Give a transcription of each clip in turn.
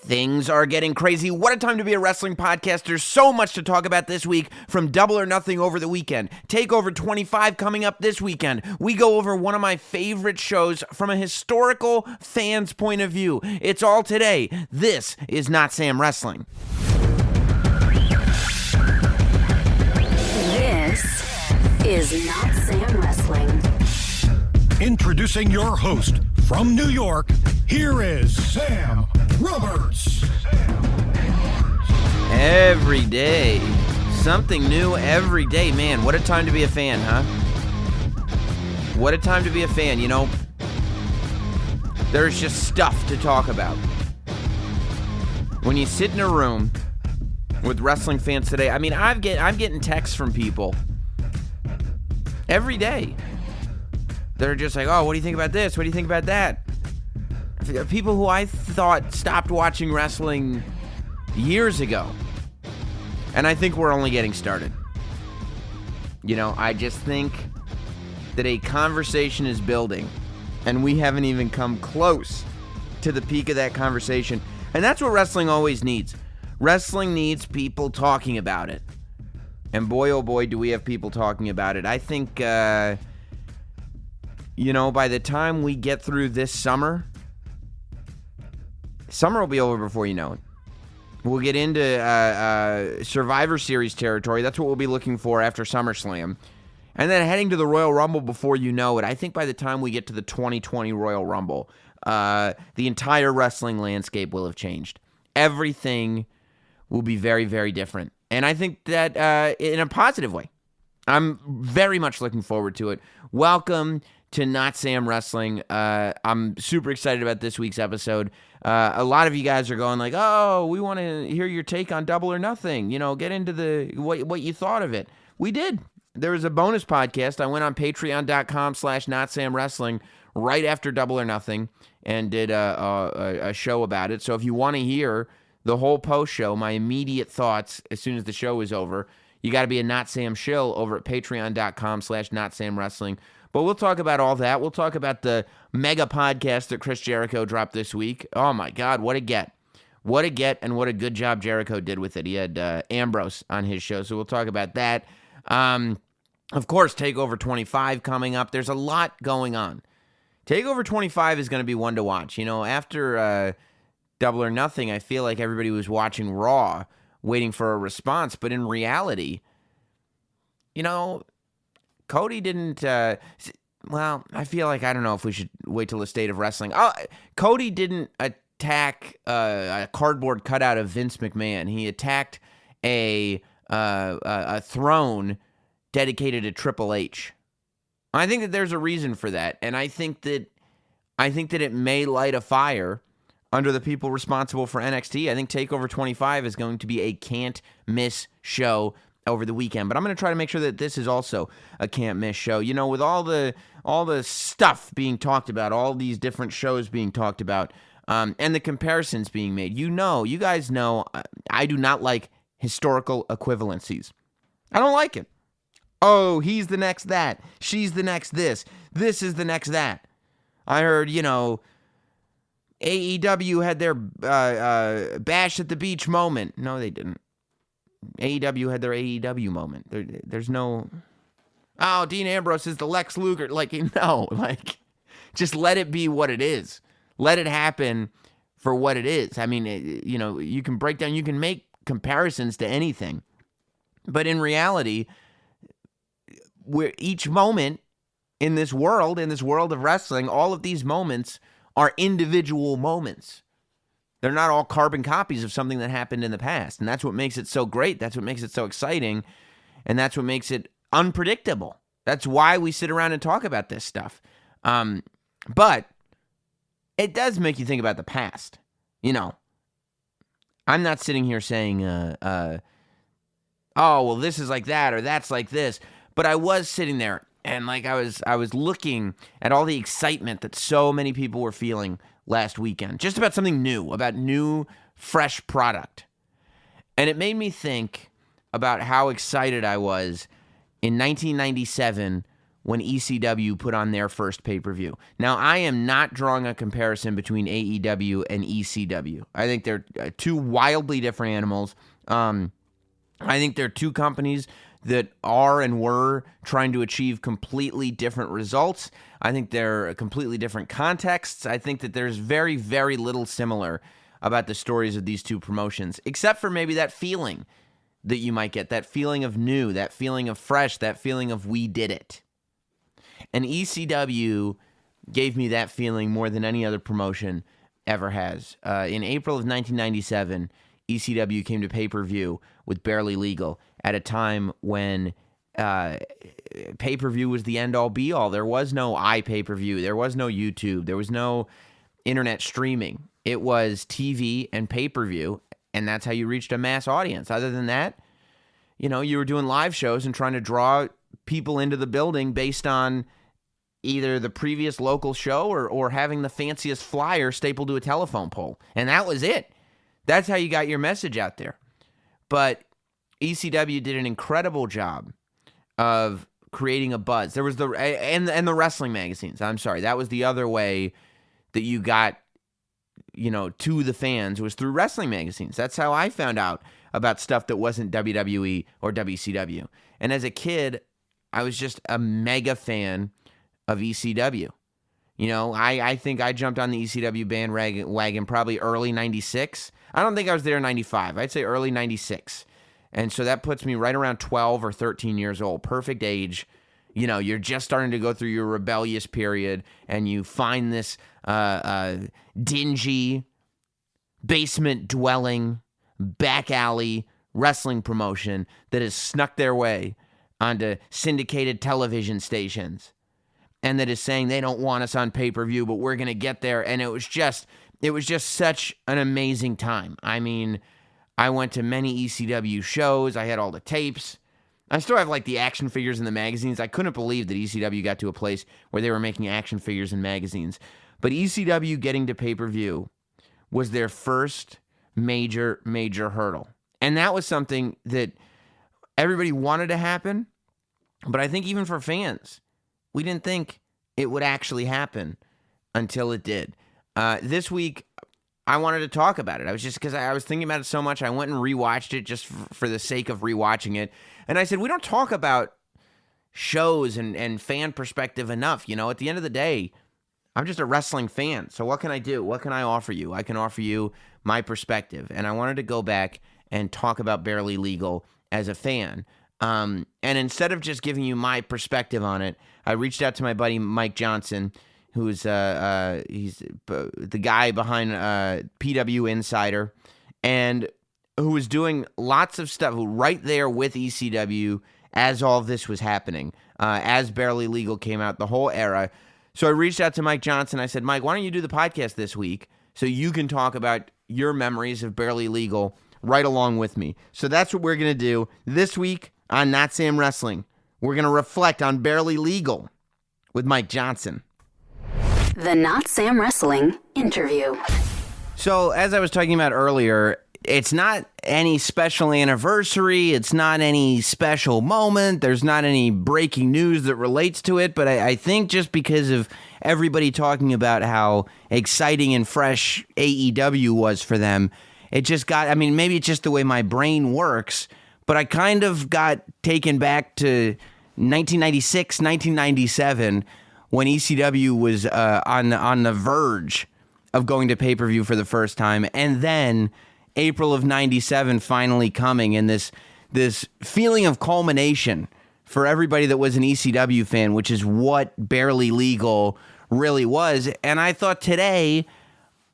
Things are getting crazy. What a time to be a wrestling podcast. There's so much to talk about this week, from Double or Nothing over the weekend, TakeOver 25 coming up this weekend. We go over one of my favorite shows from a historical fan's point of view. It's all today. This is Notsam Wrestling. This is Notsam Wrestling. Introducing your host from New York, here is Sam Roberts. Every day, something new every day. Man, what a time to be a fan, huh? What a time to be a fan. You know, there's just stuff to talk about. When you sit in a room with wrestling fans today, I mean, I'm getting texts from people every day. They're just like, oh, what do you think about this? What do you think about that? People who I thought stopped watching wrestling years ago. And I think we're only getting started. You know, I just think that a conversation is building, and we haven't even come close to the peak of that conversation. And that's what wrestling always needs. Wrestling needs people talking about it. And boy, oh boy, do we have people talking about it. I think, you know, by the time we get through this summer will be over before you know it. We'll get into Survivor Series territory. That's what we'll be looking for after SummerSlam. And then heading to the Royal Rumble before you know it. I think by the time we get to the 2020 Royal Rumble, the entire wrestling landscape will have changed. Everything will be very, very different. And I think that in a positive way. I'm very much looking forward to it. Welcome to Notsam Wrestling. I'm super excited about this week's episode. A lot of you guys are going like, oh, we want to hear your take on Double or Nothing. You know, get into the what you thought of it. We did. There was a bonus podcast. I went on patreon.com/NotsamWrestling right after Double or Nothing and did a show about it. So if you want to hear the whole post show, my immediate thoughts as soon as the show is over, you got to be a Notsam shill over at patreon.com/NotsamWrestling. But we'll talk about all that. We'll talk about the mega podcast that Chris Jericho dropped this week. Oh, my God, what a get. What a get, and what a good job Jericho did with it. He had Ambrose on his show, so we'll talk about that. Of course, TakeOver 25 coming up. There's a lot going on. TakeOver 25 is going to be one to watch. You know, after Double or Nothing, I feel like everybody was watching Raw, waiting for a response. But in reality, you know, Cody didn't, well, I feel like, I don't know if we should wait till the state of wrestling. Cody didn't attack a cardboard cutout of Vince McMahon. He attacked a throne dedicated to Triple H. I think that there's a reason for that, and I think that it may light a fire under the people responsible for NXT. I think TakeOver 25 is going to be a can't-miss show over the weekend, but I'm going to try to make sure that this is also a can't-miss show. You know, with all the stuff being talked about, all these different shows being talked about, and the comparisons being made, you guys know, I do not like historical equivalencies. I don't like it. Oh, he's the next that. She's the next this. This is the next that. I heard, you know, AEW had their Bash at the Beach moment. No, they didn't. AEW had their AEW moment. There's no, oh, Dean Ambrose is the Lex Luger. Like, no, like, just let it be what it is. Let it happen for what it is. I mean, you know, you can break down, you can make comparisons to anything. But in reality, each moment in this world of wrestling, all of these moments are individual moments. They're not all carbon copies of something that happened in the past. And that's what makes it so great. That's what makes it so exciting. And that's what makes it unpredictable. That's why we sit around and talk about this stuff. But it does make you think about the past. You know, I'm not sitting here saying, oh, well, this is like that or that's like this. But I was sitting there and like I was looking at all the excitement that so many people were feeling last weekend, just about something new, about new, fresh product. And it made me think about how excited I was in 1997 when ECW put on their first pay-per-view. Now, I am not drawing a comparison between AEW and ECW. I think they're two wildly different animals. I think they're two companies that are and were trying to achieve completely different results. I think they're completely different contexts. I think that there's very, very little similar about the stories of these two promotions, except for maybe that feeling that you might get, that feeling of new, that feeling of fresh, that feeling of we did it. And ECW gave me that feeling more than any other promotion ever has. In April of 1997, ECW came to pay-per-view with Barely Legal at a time when pay-per-view was the end-all be-all. There was no iPay-per-view. There was no YouTube. There was no internet streaming. It was TV and pay-per-view, and that's how you reached a mass audience. Other than that, you were doing live shows and trying to draw people into the building based on either the previous local show or having the fanciest flyer stapled to a telephone pole. And that was it. That's how you got your message out there. But ECW did an incredible job of creating a buzz. There was the wrestling magazines. I'm sorry. That was the other way that you got, to the fans, was through wrestling magazines. That's how I found out about stuff that wasn't WWE or WCW. And as a kid, I was just a mega fan of ECW. I think I jumped on the ECW bandwagon probably early 96. I don't think I was there in 95. I'd say early 96. And so that puts me right around 12 or 13 years old. Perfect age. You're just starting to go through your rebellious period, and you find this dingy, basement-dwelling, back alley wrestling promotion that has snuck their way onto syndicated television stations, and that is saying they don't want us on pay-per-view, but we're going to get there. And it was just such an amazing time. I mean, I went to many ECW shows. I had all the tapes. I still have the action figures in the magazines. I couldn't believe that ECW got to a place where they were making action figures in magazines. But ECW getting to pay-per-view was their first major, major hurdle. And that was something that everybody wanted to happen. But I think even for fans, we didn't think it would actually happen until it did. This week, I wanted to talk about it. Because I was thinking about it so much, I went and rewatched it just for the sake of rewatching it. And I said, we don't talk about shows and fan perspective enough. At the end of the day, I'm just a wrestling fan. So what can I do? What can I offer you? I can offer you my perspective. And I wanted to go back and talk about Barely Legal as a fan. And instead of just giving you my perspective on it, I reached out to my buddy Mike Johnson, who's he's the guy behind PWInsider, and who was doing lots of stuff right there with ECW as all of this was happening, as Barely Legal came out, the whole era. So I reached out to Mike Johnson. I said, Mike, why don't you do the podcast this week so you can talk about your memories of Barely Legal right along with me. So that's what we're going to do this week on Not Sam Wrestling. We're going to reflect on Barely Legal with Mike Johnson. The Not Sam Wrestling interview. So as I was talking about earlier, it's not any special anniversary. It's not any special moment. There's not any breaking news that relates to it. But I think just because of everybody talking about how exciting and fresh AEW was for them, it just got, maybe it's just the way my brain works, but I kind of got taken back to 1996, 1997, when ECW was on the verge of going to pay-per-view for the first time, and then April of 97 finally coming, and this feeling of culmination for everybody that was an ECW fan, which is what Barely Legal really was. And I thought today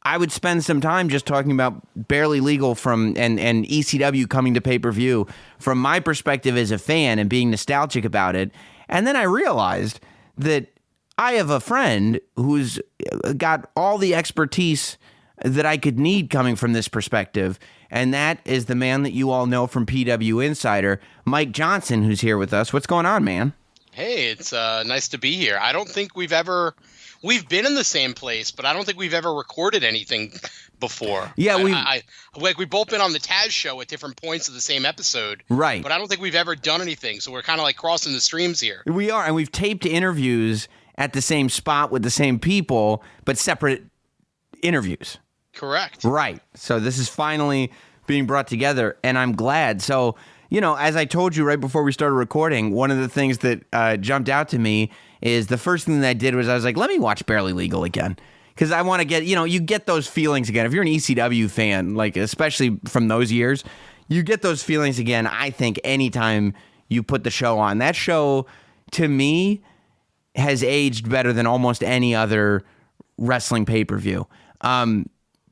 I would spend some time just talking about Barely Legal and ECW coming to pay-per-view from my perspective as a fan and being nostalgic about it. And then I realized that I have a friend who's got all the expertise that I could need coming from this perspective, and that is the man that you all know from PWInsider, Mike Johnson, who's here with us. What's going on, man? Hey, it's nice to be here. I don't think we've ever We've been in the same place, but I don't think we've ever recorded anything before. Yeah, we've both been on the Taz show at different points of the same episode. Right. But I don't think we've ever done anything, so we're kind of like crossing the streams here. We are, and we've taped interviews at the same spot with the same people, but separate interviews. Correct. Right. So this is finally being brought together, and I'm glad. So, as I told you right before we started recording, one of the things that jumped out to me is the first thing that I did was I was like, let me watch Barely Legal again. Because I want to get, you get those feelings again. If you're an ECW fan, like especially from those years, you get those feelings again, I think, anytime you put the show on. That show, to me, has aged better than almost any other wrestling pay-per-view.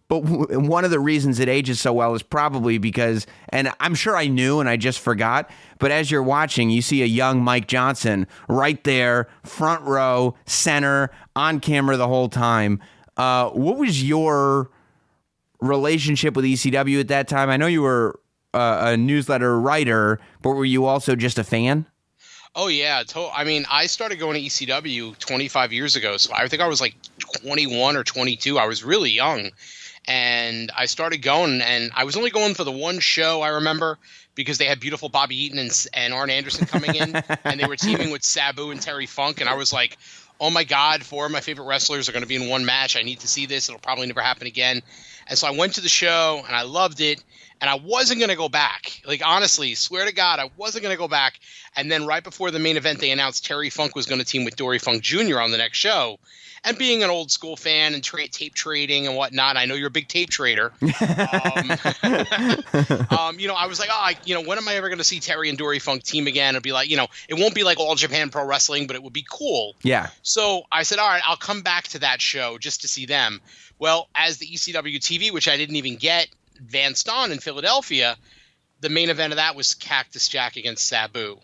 But one of the reasons it ages so well is probably because, and I'm sure I knew and I just forgot, but as you're watching, you see a young Mike Johnson right there, front row, center, on camera the whole time. What was your relationship with ECW at that time? I know you were a newsletter writer, but were you also just a fan? Oh, yeah. I mean, I started going to ECW 25 years ago, so I think I was like 21 or 22. I was really young. And I started going, and I was only going for the one show, I remember, because they had beautiful Bobby Eaton and Arn Anderson coming in, and they were teaming with Sabu and Terry Funk, and I was like, oh my God, 4 of my favorite wrestlers are going to be in one match. I need to see this. It'll probably never happen again. And so I went to the show, and I loved it, and I wasn't going to go back. Like, honestly, swear to God, I wasn't going to go back. And then right before the main event, they announced Terry Funk was going to team with Dory Funk Jr. on the next show. And being an old school fan and tape trading and whatnot, I know you're a big tape trader. I was like, when am I ever going to see Terry and Dory Funk team again? It'll be like, it won't be like All Japan Pro Wrestling, but it would be cool. Yeah. So I said, all right, I'll come back to that show just to see them. Well, as the ECW TV, which I didn't even get, advanced on in Philadelphia, the main event of that was Cactus Jack against Sabu.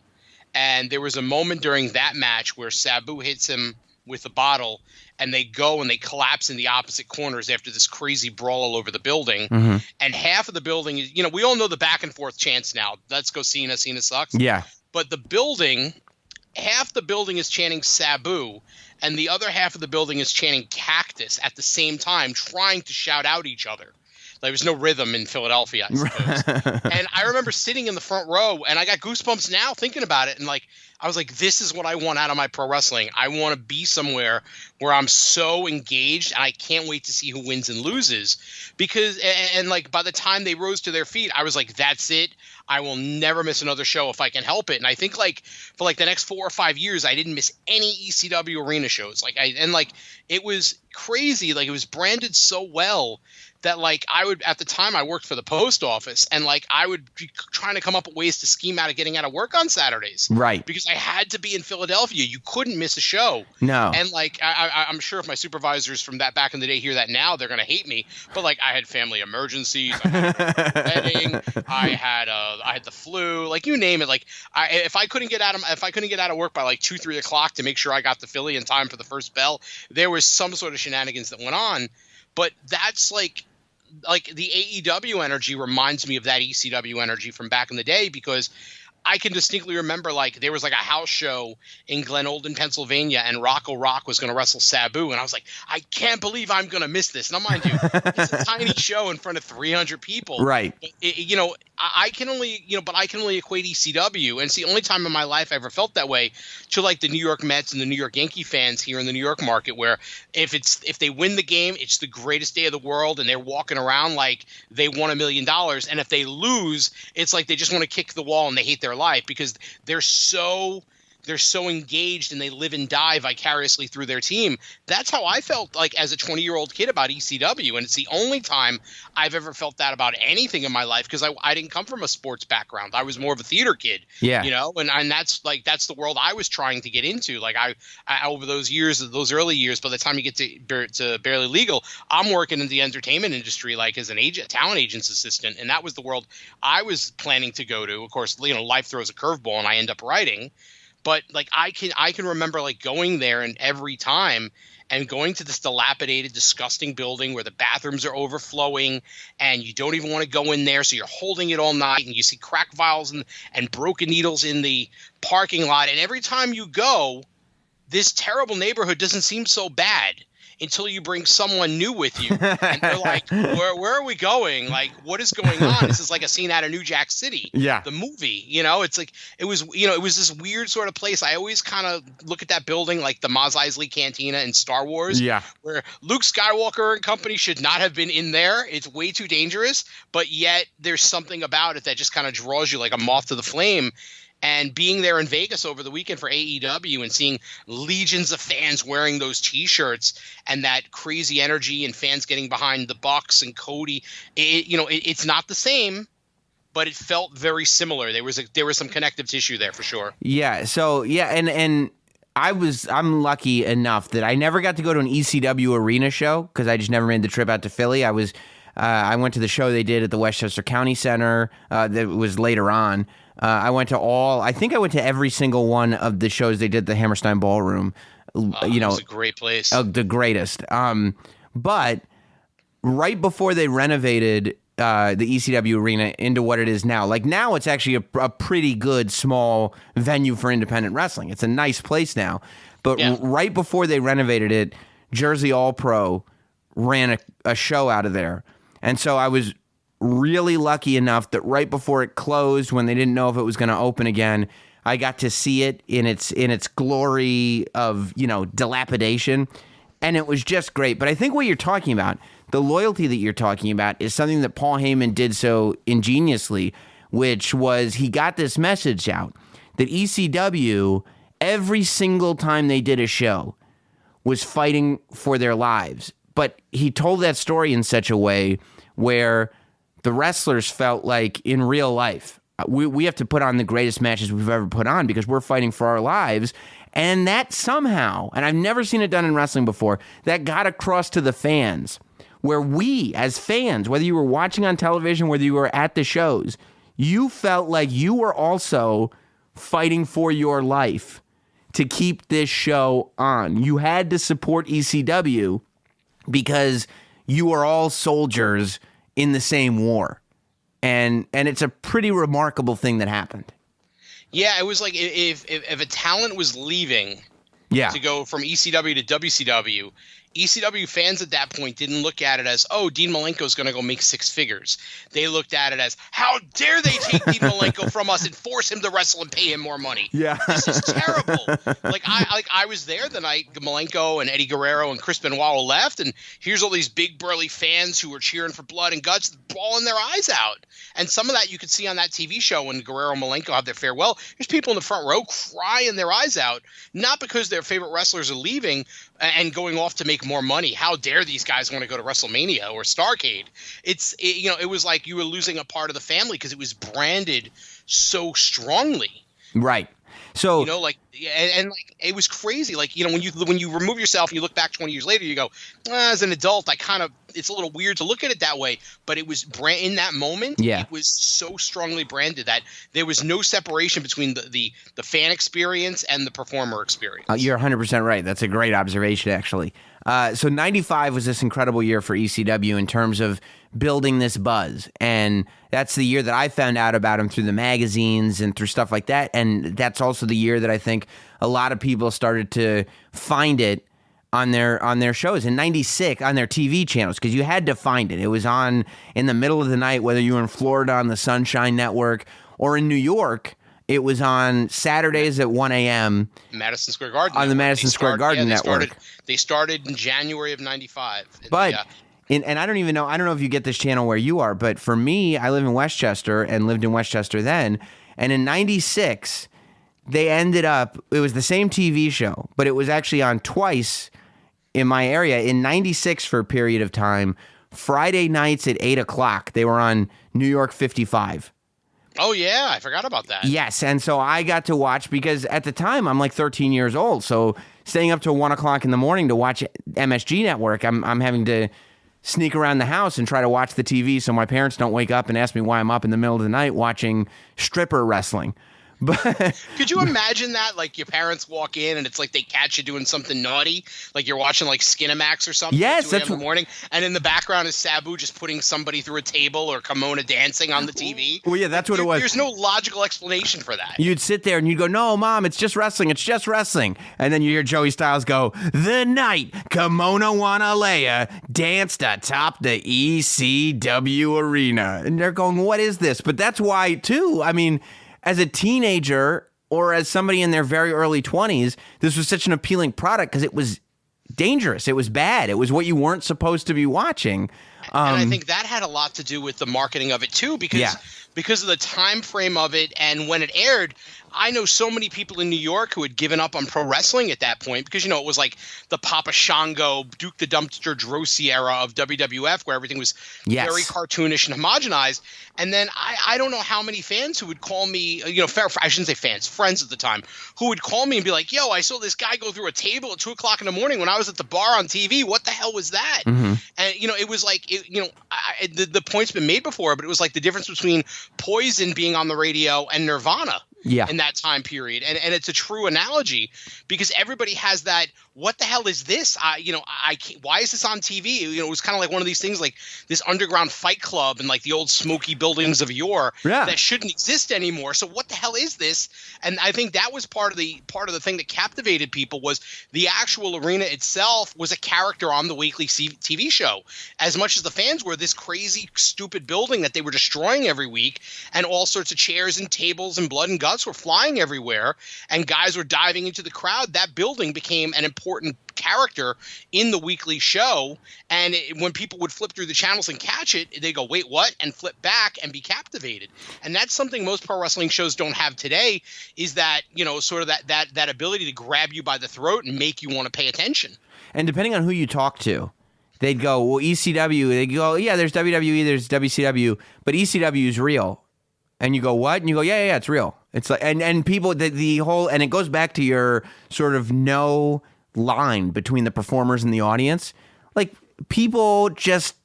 And there was a moment during that match where Sabu hits him with a bottle, and they go and they collapse in the opposite corners after this crazy brawl all over the building. Mm-hmm. And half of the building is, we all know the back and forth chants now. Let's go Cena, Cena sucks. Yeah. But the building, half the building is chanting Sabu, and the other half of the building is chanting Cactus at the same time, trying to shout out each other. There was no rhythm in Philadelphia, I suppose. And I remember sitting in the front row, and I got goosebumps now thinking about it. And I was like, this is what I want out of my pro wrestling. I want to be somewhere where I'm so engaged, and I can't wait to see who wins and loses. Because, by the time they rose to their feet, I was like, that's it. I will never miss another show if I can help it. And I think for the next 4 or 5 years, I didn't miss any ECW arena shows. It was crazy. It was branded so well that I would, at the time I worked for the post office, and I would be trying to come up with ways to scheme out of getting out of work on Saturdays. Right. Because I had to be in Philadelphia. You couldn't miss a show. No. And I'm sure if my supervisors from that back in the day hear that now, they're going to hate me. But I had family emergencies, I had a wedding, I had the flu, you name it. If I couldn't get out of work by 2-3 o'clock to make sure I got to Philly in time for the first bell, there was some sort of shenanigans that went on. But that's the AEW energy reminds me of that ECW energy from back in the day, because I can distinctly remember there was a house show in Glen Olden, Pennsylvania, and Rocco Rock was going to wrestle Sabu, and I was like, I can't believe I'm going to miss this. Now, mind you, it's a tiny show in front of 300 people. Right. But I can only equate ECW, and it's the only time in my life I ever felt that way, to the New York Mets and the New York Yankee fans here in the New York market, where if they win the game, it's the greatest day of the world, and they're walking around like they won $1 million, and if they lose, it's like they just want to kick the wall and they hate their life, because they're so engaged and they live and die vicariously through their team. That's how I felt as a 20-year-old kid about ECW, and it's the only time I've ever felt that about anything in my life, because I didn't come from a sports background. I was more of a theater kid. Yeah. And that's the world I was trying to get into. I over those early years, by the time you get to Barely Legal, I'm working in the entertainment industry as an talent agent's assistant, and that was the world I was planning to go to. Of course, life throws a curveball and I end up writing. But I can remember going there, and every time, and going to this dilapidated, disgusting building where the bathrooms are overflowing and you don't even want to go in there, so you're holding it all night, and you see crack vials and broken needles in the parking lot, and every time you go, this terrible neighborhood doesn't seem so bad until you bring someone new with you. And they're like, where are we going? Like, what is going on? This is like a scene out of New Jack City. Yeah. The movie, it's like, it was this weird sort of place. I always kind of look at that building like the Mos Eisley Cantina in Star Wars. Yeah. Where Luke Skywalker and company should not have been in there. It's way too dangerous. But yet there's something about it that just kind of draws you like a moth to the flame. And being there in Vegas over the weekend for AEW and seeing legions of fans wearing those T-shirts and that crazy energy and fans getting behind the Bucks and Cody, it's not the same, but it felt very similar. There was some connective tissue there for sure. Yeah. So and I'm lucky enough that I never got to go to an ECW arena show because I just never made the trip out to Philly. I went to the show they did at the Westchester County Center. That was later on. I went to every single one of the shows they did at the Hammerstein Ballroom. It was a great place. The greatest. But right before they renovated the ECW arena into what it is now, like now it's actually a pretty good small venue for independent wrestling. It's a nice place now. But right before they renovated it, Jersey All Pro ran a show out of there. And so I was really lucky enough that right before it closed, when they didn't know if it was going to open again, I got to see it in its glory of, dilapidation, and it was just great. But I think what you're talking about, the loyalty that you're talking about, is something that Paul Heyman did so ingeniously, which was he got this message out that ECW, every single time they did a show, was fighting for their lives. But he told that story in such a way where the wrestlers felt like in real life, we have to put on the greatest matches we've ever put on because we're fighting for our lives. And that somehow, and I've never seen it done in wrestling before, that got across to the fans, where we as fans, whether you were watching on television, whether you were at the shows, you felt like you were also fighting for your life to keep this show on. You had to support ECW because you are all soldiers in the same war. And it's a pretty remarkable thing that happened. Yeah, it was like if a talent was leaving to go from ECW to WCW, ECW fans at that point didn't look at it as, oh, Dean Malenko's going to go make six figures. They looked at it as, how dare they take Dean Malenko from us and force him to wrestle and pay him more money? Yeah. This is terrible. I was there the night Malenko and Eddie Guerrero and Chris Benoit left, and here's all these big burly fans who were cheering for blood and guts, bawling their eyes out. And some of that you could see on that TV show when Guerrero and Malenko have their farewell. There's people in the front row crying their eyes out, not because their favorite wrestlers are leaving and going off to make more money. How dare these guys want to go to WrestleMania or Starrcade? It was like you were losing a part of the family because it was branded so strongly. Right. So and it was crazy. Like, when you remove yourself and you look back 20 years later, you go, as an adult, it's a little weird to look at it that way. But it was in that moment. Yeah. It was so strongly branded that there was no separation between the fan experience and the performer experience. You're 100% right. That's a great observation, actually. So 95 was this incredible year for ECW in terms of building this buzz. And that's the year that I found out about him through the magazines and through stuff like that. And that's also the year that I think a lot of people started to find it on their shows. In 96, on their TV channels, because you had to find it. It was on in the middle of the night, whether you were in Florida on the Sunshine Network or in New York. It was on Saturdays at 1 a.m. Madison Square Garden. On the Madison Square Garden Network. They started in January of 95. But, and I don't even know, I don't know if you get this channel where you are, but for me, I live in Westchester and lived in Westchester then. And in 96, they ended up, it was the same TV show, but it was actually on twice in my area. In 96 for a period of time, Friday nights at 8 o'clock, they were on New York 55. Oh, yeah. I forgot about that. Yes. And so I got to watch because at the time I'm like 13 years old. So staying up till 1 o'clock in the morning to watch MSG Network, I'm having to sneak around the house and try to watch the TV so my parents don't wake up and ask me why I'm up in the middle of the night watching stripper wrestling. But Could you imagine that? Like your parents walk in and it's like they catch you doing something naughty, like you're watching like Skinamax or something. Yes, at 2 a.m. that's in the morning, and in the background is Sabu just putting somebody through a table or Kimona dancing on the TV. Well, yeah, that's what it was. There's no logical explanation for that. You'd sit there and you'd go, "No, Mom, it's just wrestling. It's just wrestling." And then you hear Joey Styles go, "The night Kimono Wanalea danced atop the ECW arena." And they're going, "What is this?" But that's why, too, I mean, as a teenager or as somebody in their very early 20s, this was such an appealing product because it was dangerous. It was bad. It was what you weren't supposed to be watching. And I think that had a lot to do with the marketing of it too, because of the time frame of it and when it aired. I know so many people in New York who had given up on pro wrestling at that point because, it was like the Papa Shango, Duke the Dumpster Droese era of WWF where everything was very cartoonish and homogenized. And then I don't know how many fans who would call me, I shouldn't say fans, friends at the time, who would call me and be like, "Yo, I saw this guy go through a table at 2 o'clock in the morning when I was at the bar on TV. What the hell was that?" Mm-hmm. And, it was like, the point's been made before, but it was like the difference between Poison being on the radio and Nirvana. In that time period. And it's a true analogy because everybody has that, what the hell is this? I can't, why is this on TV? It was kind of like one of these things like this underground fight club and like the old smoky buildings of yore that shouldn't exist anymore. So what the hell is this? And I think that was part of the thing that captivated people was the actual arena itself was a character on the weekly TV show. As much as the fans were this crazy, stupid building that they were destroying every week and all sorts of chairs and tables and blood and guts were flying everywhere and guys were diving into the crowd, that building became an important character in the weekly show. And when people would flip through the channels and catch it, they go, "Wait, what?" and flip back and be captivated. And that's something most pro wrestling shows don't have today, is that, sort of that ability to grab you by the throat and make you want to pay attention. And depending on who you talk to, they'd go, "Well, ECW," they'd go, "Yeah, there's WWE, there's WCW, but ECW is real." And you go, "What?" And you go, yeah, it's real. It's like, and people, the whole, and it goes back to your sort of no line between the performers and the audience. Like, people just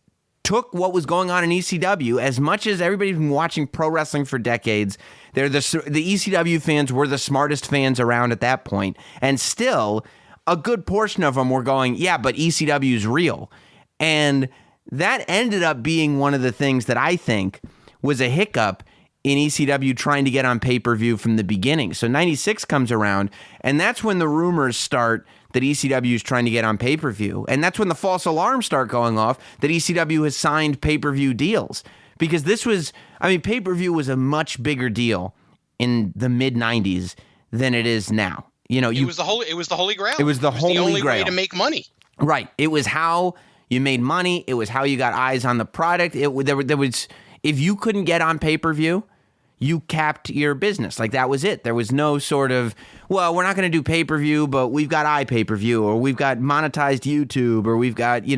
took what was going on in ECW, as much as everybody's been watching pro wrestling for decades. The ECW fans were the smartest fans around at that point. And still, a good portion of them were going, "Yeah, but ECW is real." And that ended up being one of the things that I think was a hiccup in ECW trying to get on pay-per-view from the beginning. So 96 comes around, and that's when the rumors start that ECW is trying to get on pay-per-view. And that's when the false alarms start going off that ECW has signed pay-per-view deals. Because pay-per-view was a much bigger deal in the mid-90s than it is now. It was the Holy Grail. It was the Holy Grail. It was the only way to make money. Right. It was how you made money. It was how you got eyes on the product. There was, if you couldn't get on pay-per-view, you capped your business. Like, that was it. There was no sort of, well, we're not going to do pay-per-view, but we've got iPay-per-view, or we've got monetized YouTube, or we've got, we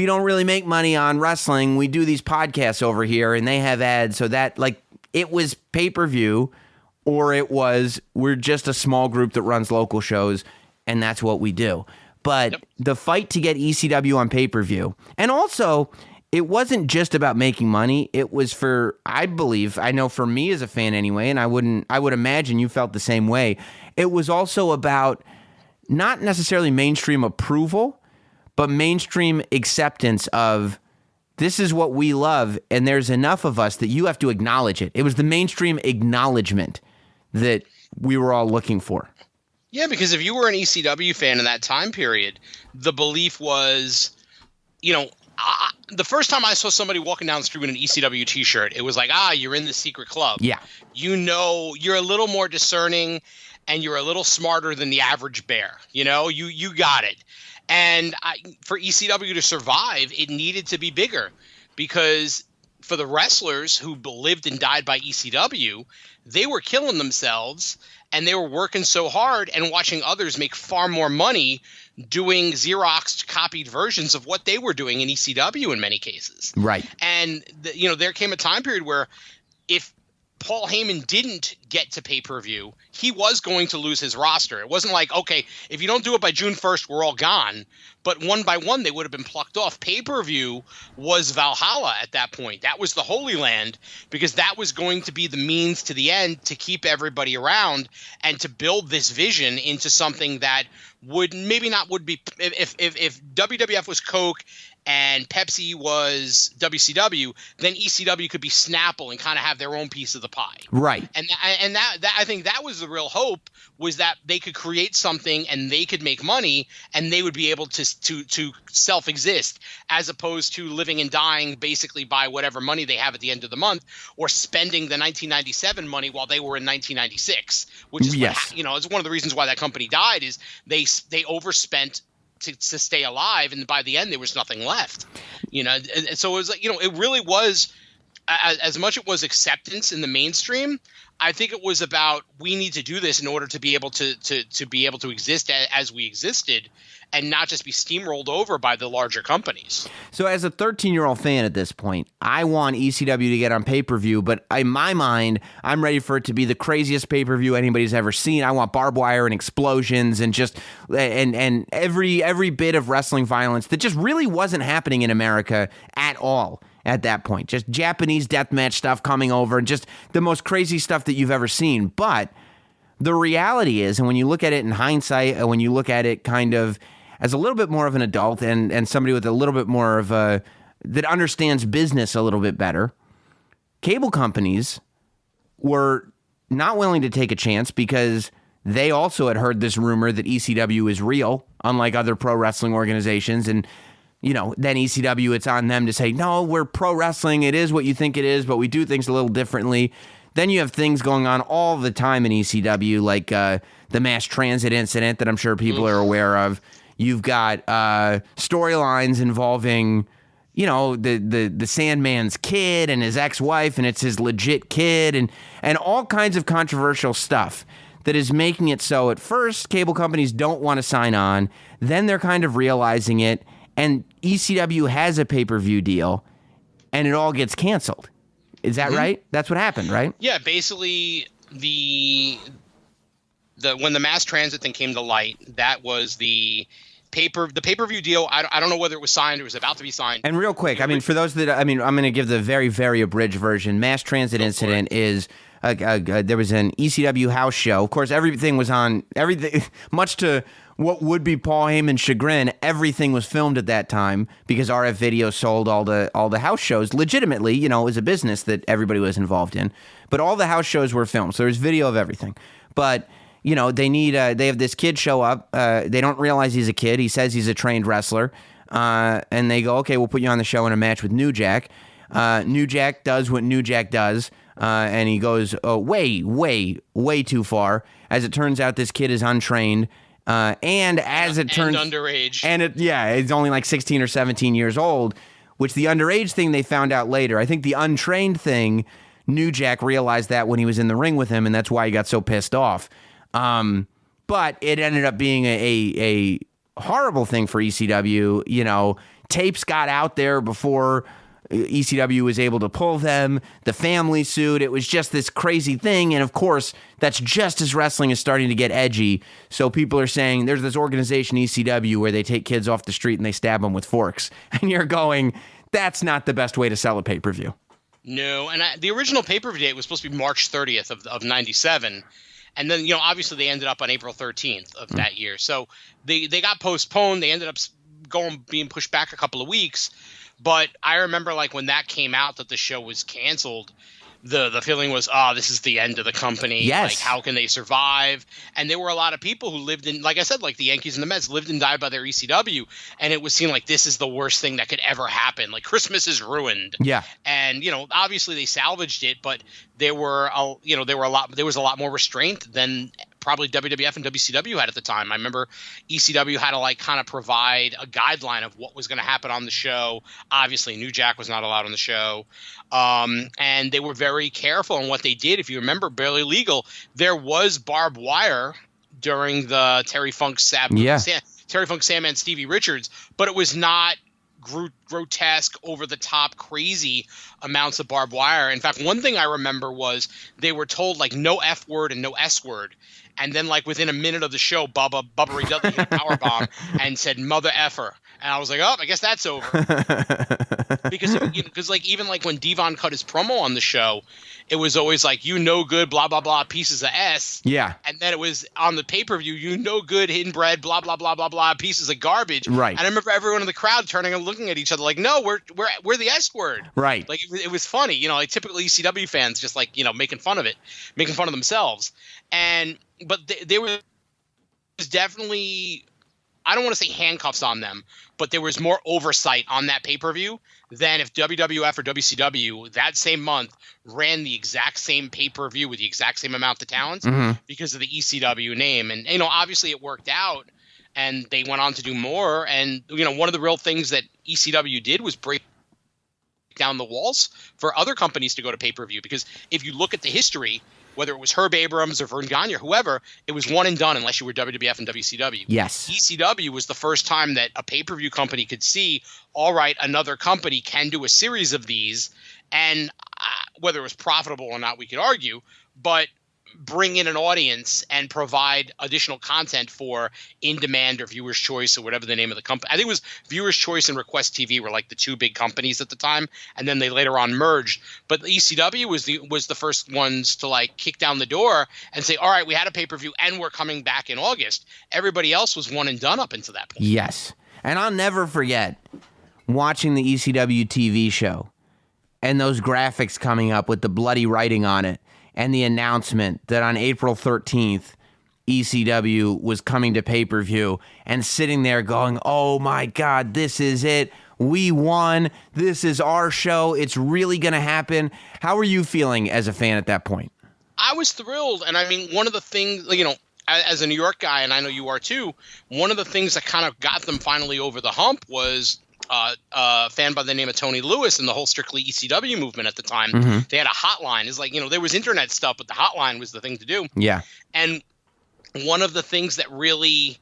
don't really make money on wrestling. We do these podcasts over here, and they have ads. So that, like, it was pay-per-view, or it was, we're just a small group that runs local shows, and that's what we do. But the fight to get ECW on pay-per-view, and also, it wasn't just about making money. It was I know for me as a fan anyway, and I would imagine you felt the same way. It was also about not necessarily mainstream approval, but mainstream acceptance of, this is what we love, and there's enough of us that you have to acknowledge it. It was the mainstream acknowledgement that we were all looking for. Yeah, because if you were an ECW fan in that time period, the belief was, the first time I saw somebody walking down the street with an ECW t-shirt, it was like, you're in the secret club. Yeah. You're a little more discerning and you're a little smarter than the average bear. You got it. And for ECW to survive, it needed to be bigger, because for the wrestlers who lived and died by ECW, they were killing themselves and they were working so hard and watching others make far more money doing Xerox copied versions of what they were doing in ECW in many cases. Right. And there came a time period where if Paul Heyman didn't get to pay-per-view, he was going to lose his roster. It wasn't like, okay, if you don't do it by June 1st, we're all gone. But one by one, they would have been plucked off. Pay-per-view was Valhalla at that point. That was the Holy Land, because that was going to be the means to the end to keep everybody around and to build this vision into something that would be if WWF was Coke and Pepsi was WCW, then ECW could be Snapple and kind of have their own piece of the pie. Right. And that I think that was the real hope, was that they could create something and they could make money and they would be able to self-exist, as opposed to living and dying basically by whatever money they have at the end of the month, or spending the 1997 money while they were in 1996, which is it's one of the reasons why that company died, is they overspent to stay alive, and by the end there was nothing left. And so it was like, it really was, as much it was acceptance in the mainstream, I think it was about, we need to do this in order to be able to be able to exist as we existed, and not just be steamrolled over by the larger companies. So as a 13-year-old fan at this point, I want ECW to get on pay-per-view, but in my mind, I'm ready for it to be the craziest pay-per-view anybody's ever seen. I want barbed wire and explosions and just and every bit of wrestling violence that just really wasn't happening in America at all at that point. Just Japanese deathmatch stuff coming over and just the most crazy stuff that you've ever seen. But the reality is, and when you look at it in hindsight, and when you look at it kind of as a little bit more of an adult and somebody with a little bit more of that understands business a little bit better, cable companies were not willing to take a chance, because they also had heard this rumor that ECW is real, unlike other pro wrestling organizations. And, then ECW, it's on them to say, no, we're pro wrestling. It is what you think it is, but we do things a little differently. Then you have things going on all the time in ECW, like the mass transit incident that I'm sure people are aware of. You've got storylines involving, the Sandman's kid and his ex-wife, and it's his legit kid, and all kinds of controversial stuff that is making it so at first cable companies don't want to sign on. Then they're kind of realizing it, and ECW has a pay-per-view deal, and it all gets canceled. Is that right? That's what happened, right? Yeah, basically when the mass transit thing came to light, that was the pay-per-view deal. I don't know whether it was signed or was about to be signed. And real quick, I'm going to give the very, very abridged version. Mass transit incident is there was an ECW house show. Of course, everything was on, much to what would be Paul Heyman's chagrin, everything was filmed at that time, because RF Video sold all the house shows legitimately. It was a business that everybody was involved in, but all the house shows were filmed, so there's video of everything. But they have this kid show up. They don't realize he's a kid. He says he's a trained wrestler, and they go, okay, we'll put you on the show in a match with New Jack. New Jack does what New Jack does, and he goes way, way, way too far. As it turns out, this kid is untrained. And underage. And it's only like 16 or 17 years old, which the underage thing they found out later. I think the untrained thing, New Jack realized that when he was in the ring with him, and that's why he got so pissed off. But it ended up being a horrible thing for ECW. Tapes got out there before ECW was able to pull them. The family sued. It was just this crazy thing. And of course, that's just as wrestling is starting to get edgy. So people are saying there's this organization, ECW, where they take kids off the street and they stab them with forks. And you're going, that's not the best way to sell a pay-per-view. No, and the original pay-per-view date was supposed to be March 30th of 97. And then, obviously they ended up on April 13th of that year. So they got postponed. They ended up being pushed back a couple of weeks. But I remember, like, when that came out that the show was canceled, the feeling was, this is the end of the company. Yes. Like, how can they survive? And there were a lot of people who lived in, like I said, like the Yankees and the Mets lived and died by their ECW. And it was seen like this is the worst thing that could ever happen. Like, Christmas is ruined. Yeah. And, obviously they salvaged it, but there was a lot more restraint than probably WWF and WCW had at the time. I remember ECW had to kind of provide a guideline of what was going to happen on the show. Obviously, New Jack was not allowed on the show. And they were very careful on what they did. If you remember Barely Legal, there was barbed wire during the Terry Funk Sandman Stevie Richards, but it was not grotesque, over-the-top, crazy amounts of barbed wire. In fact, one thing I remember was they were told, like, no F word and no S word. And then, like, within a minute of the show, Bubba Ray Dudley hit a powerbomb and said, mother effer. And I was like, oh, I guess that's over. Because like, even like when Devon cut his promo on the show, it was always like, you no good, blah, blah, blah, pieces of S. Yeah. And then it was on the pay-per-view, you no good, inbred, blah, blah, blah, blah, blah, pieces of garbage. Right. And I remember everyone in the crowd turning and looking at each other like, no, we're the S word. Right. Like, it was funny, you know, like typical ECW fans just like, you know, making fun of it, making fun of themselves. But there was definitely, I don't want to say handcuffs on them, but there was more oversight on that pay-per-view than if WWF or WCW that same month ran the exact same pay-per-view with the exact same amount of talent because of the ECW name. And, you know, obviously it worked out and they went on to do more. And, you know, one of the real things that ECW did was break down the walls for other companies to go to pay-per-view, because if you look at the history, whether it was Herb Abrams or Vern Gagne or whoever, it was one and done unless you were WWF and WCW. Yes. ECW was the first time that a pay-per-view company could see, all right, another company can do a series of these, and whether it was profitable or not, we could argue, but bring in an audience and provide additional content for In-Demand or Viewer's Choice or whatever the name of the company. I think it was Viewer's Choice and Request TV were like the two big companies at the time, and then they later on merged. But ECW was the first ones to like kick down the door and say, all right, we had a pay-per-view and we're coming back in August. Everybody else was one and done up until that point. Yes. And I'll never forget watching the ECW TV show and those graphics coming up with the bloody writing on it, and the announcement that on April 13th, ECW was coming to pay-per-view, and sitting there going, oh my God, this is it. We won. This is our show. It's really going to happen. How were you feeling as a fan at that point? I was thrilled. And I mean, one of the things, you know, as a New York guy, and I know you are too, one of the things that kind of got them finally over the hump was a fan by the name of Tony Lewis and the whole Strictly ECW movement at the time. They had a hotline. It's like, you know, there was internet stuff, but the hotline was the thing to do. Yeah. And one of the things that really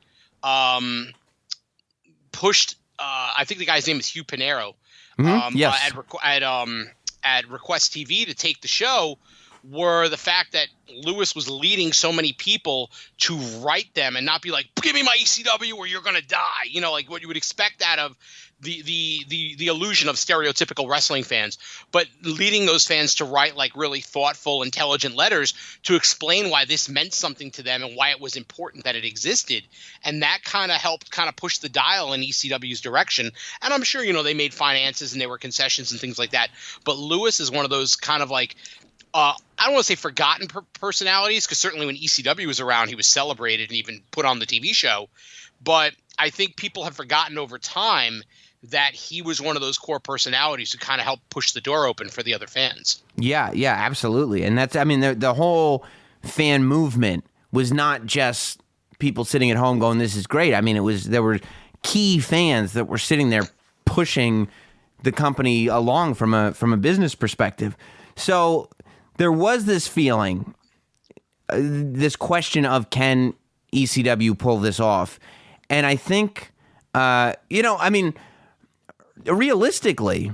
pushed, I think the guy's name is Hugh Pinero, yes. At Request TV to take the show, were the fact that Lewis was leading so many people to write them and not be like, give me my ECW or you're going to die. You know, like what you would expect out of the illusion of stereotypical wrestling fans, but leading those fans to write like really thoughtful, intelligent letters to explain why this meant something to them and why it was important that it existed. And that kind of helped kind of push the dial in ECW's direction. And I'm sure, you know, they made finances and there were concessions and things like that. But Lewis is one of those kind of like, I don't want to say forgotten personalities, because certainly when ECW was around, he was celebrated and even put on the TV show. But I think people have forgotten over time that he was one of those core personalities who kind of helped push the door open for the other fans. Yeah, absolutely. And that's, I mean, the whole fan movement was not just people sitting at home going, this is great. I mean, there were key fans that were sitting there pushing the company along from a business perspective. So there was this feeling, this question of, can ECW pull this off? And I think, I mean, realistically,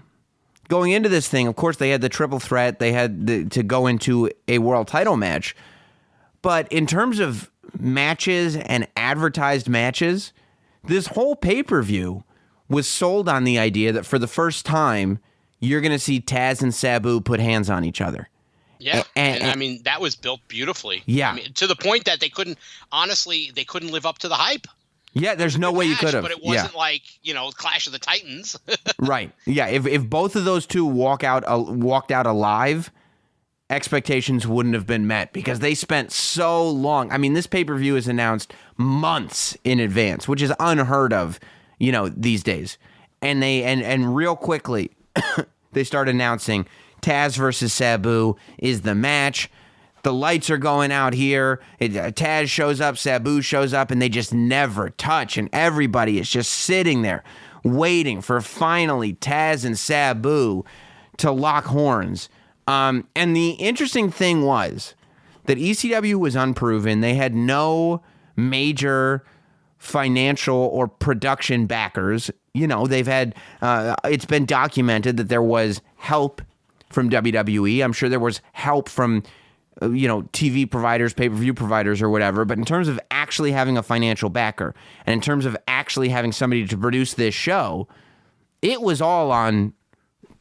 going into this thing, of course, they had the triple threat. They had to go into a world title match. But in terms of matches and advertised matches, this whole pay-per-view was sold on the idea that for the first time, you're going to see Taz and Sabu put hands on each other. Yeah, and I mean, that was built beautifully. Yeah. I mean, to the point that they couldn't live up to the hype. Yeah, there's no way you could have. But it wasn't like, you know, Clash of the Titans. Right. Yeah, if both of those two walked out alive, expectations wouldn't have been met because they spent so long. I mean, this pay-per-view is announced months in advance, which is unheard of, you know, these days. And and real quickly they start announcing Taz versus Sabu is the match. The lights are going out here. Taz shows up, Sabu shows up, and they just never touch. And everybody is just sitting there waiting for finally Taz and Sabu to lock horns. And the interesting thing was that ECW was unproven. They had no major financial or production backers. they've had, it's been documented that there was help from WWE. I'm sure there was help from, TV providers, pay-per-view providers or whatever. But in terms of actually having a financial backer and in terms of actually having somebody to produce this show, it was all on